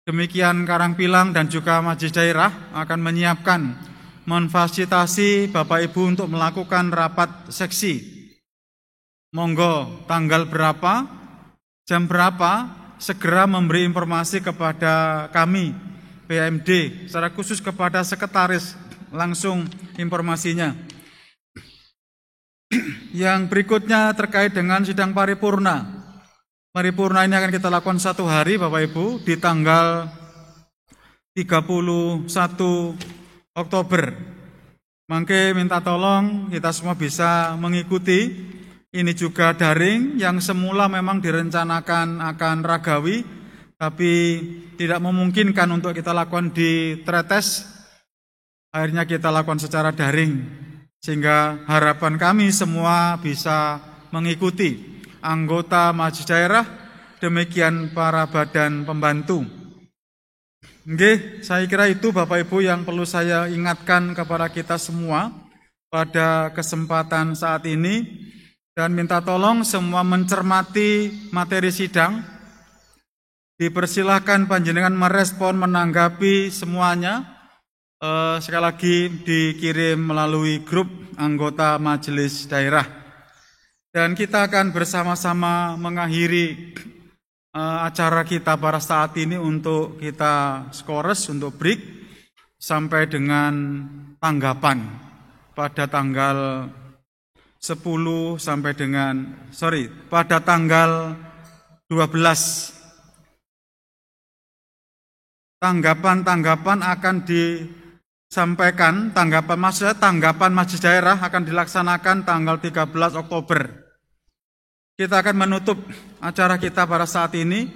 S4: demikian Karangpilang dan juga Majelis Daerah akan menyiapkan, memfasilitasi Bapak Ibu untuk melakukan rapat seksi. Monggo tanggal berapa, jam berapa, segera memberi informasi kepada kami PMD, secara khusus kepada Sekretaris langsung informasinya. Yang berikutnya terkait dengan sidang paripurna. Paripurna ini akan kita lakukan 1 hari Bapak Ibu di tanggal 31 Oktober. Mangke minta tolong kita semua bisa mengikuti. Ini juga daring, yang semula memang direncanakan akan ragawi, tapi tidak memungkinkan untuk kita lakukan di Tretes. Akhirnya kita lakukan secara daring, sehingga harapan kami semua bisa mengikuti. Anggota Majelis Daerah, demikian para badan pembantu. Oke, saya kira itu Bapak Ibu yang perlu saya ingatkan kepada kita semua pada kesempatan saat ini, dan minta tolong semua mencermati materi sidang. Dipersilahkan panjenengan merespon, menanggapi semuanya. Sekali lagi dikirim melalui grup anggota Majelis Daerah. Dan kita akan bersama-sama mengakhiri acara kita pada saat ini untuk kita skores, untuk break sampai dengan tanggapan pada tanggal 10 sampai dengan pada tanggal 12. Tanggapan akan disampaikan, tanggapan Majelis Daerah akan dilaksanakan tanggal 13 Oktober. Kita akan menutup acara kita pada saat ini.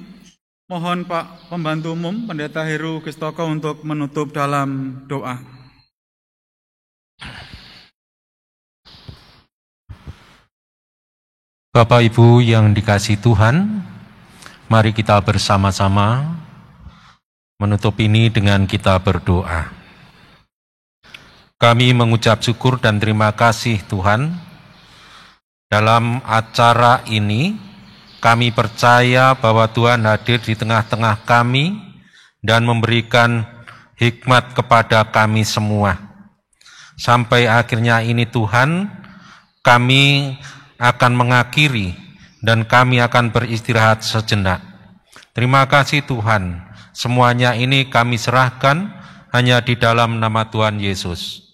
S4: Mohon Pak Pembantu Umum Pendeta Heru Gestoko untuk menutup dalam doa.
S11: Bapak Ibu yang dikasihi Tuhan, mari kita bersama-sama Menutup ini dengan kita berdoa. Kami mengucap syukur dan terima kasih Tuhan. Dalam acara ini, kami percaya bahwa Tuhan hadir di tengah-tengah kami dan memberikan hikmat kepada kami semua. Sampai akhirnya ini Tuhan, kami akan mengakhiri dan kami akan beristirahat sejenak. Terima kasih Tuhan, semuanya ini kami serahkan hanya di dalam nama Tuhan Yesus.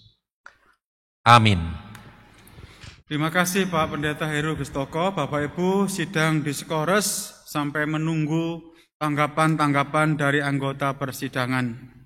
S11: Amin.
S4: Terima kasih Pak Pendeta Heru Gestoko, Bapak Ibu sidang diskores sampai menunggu tanggapan-tanggapan dari anggota persidangan.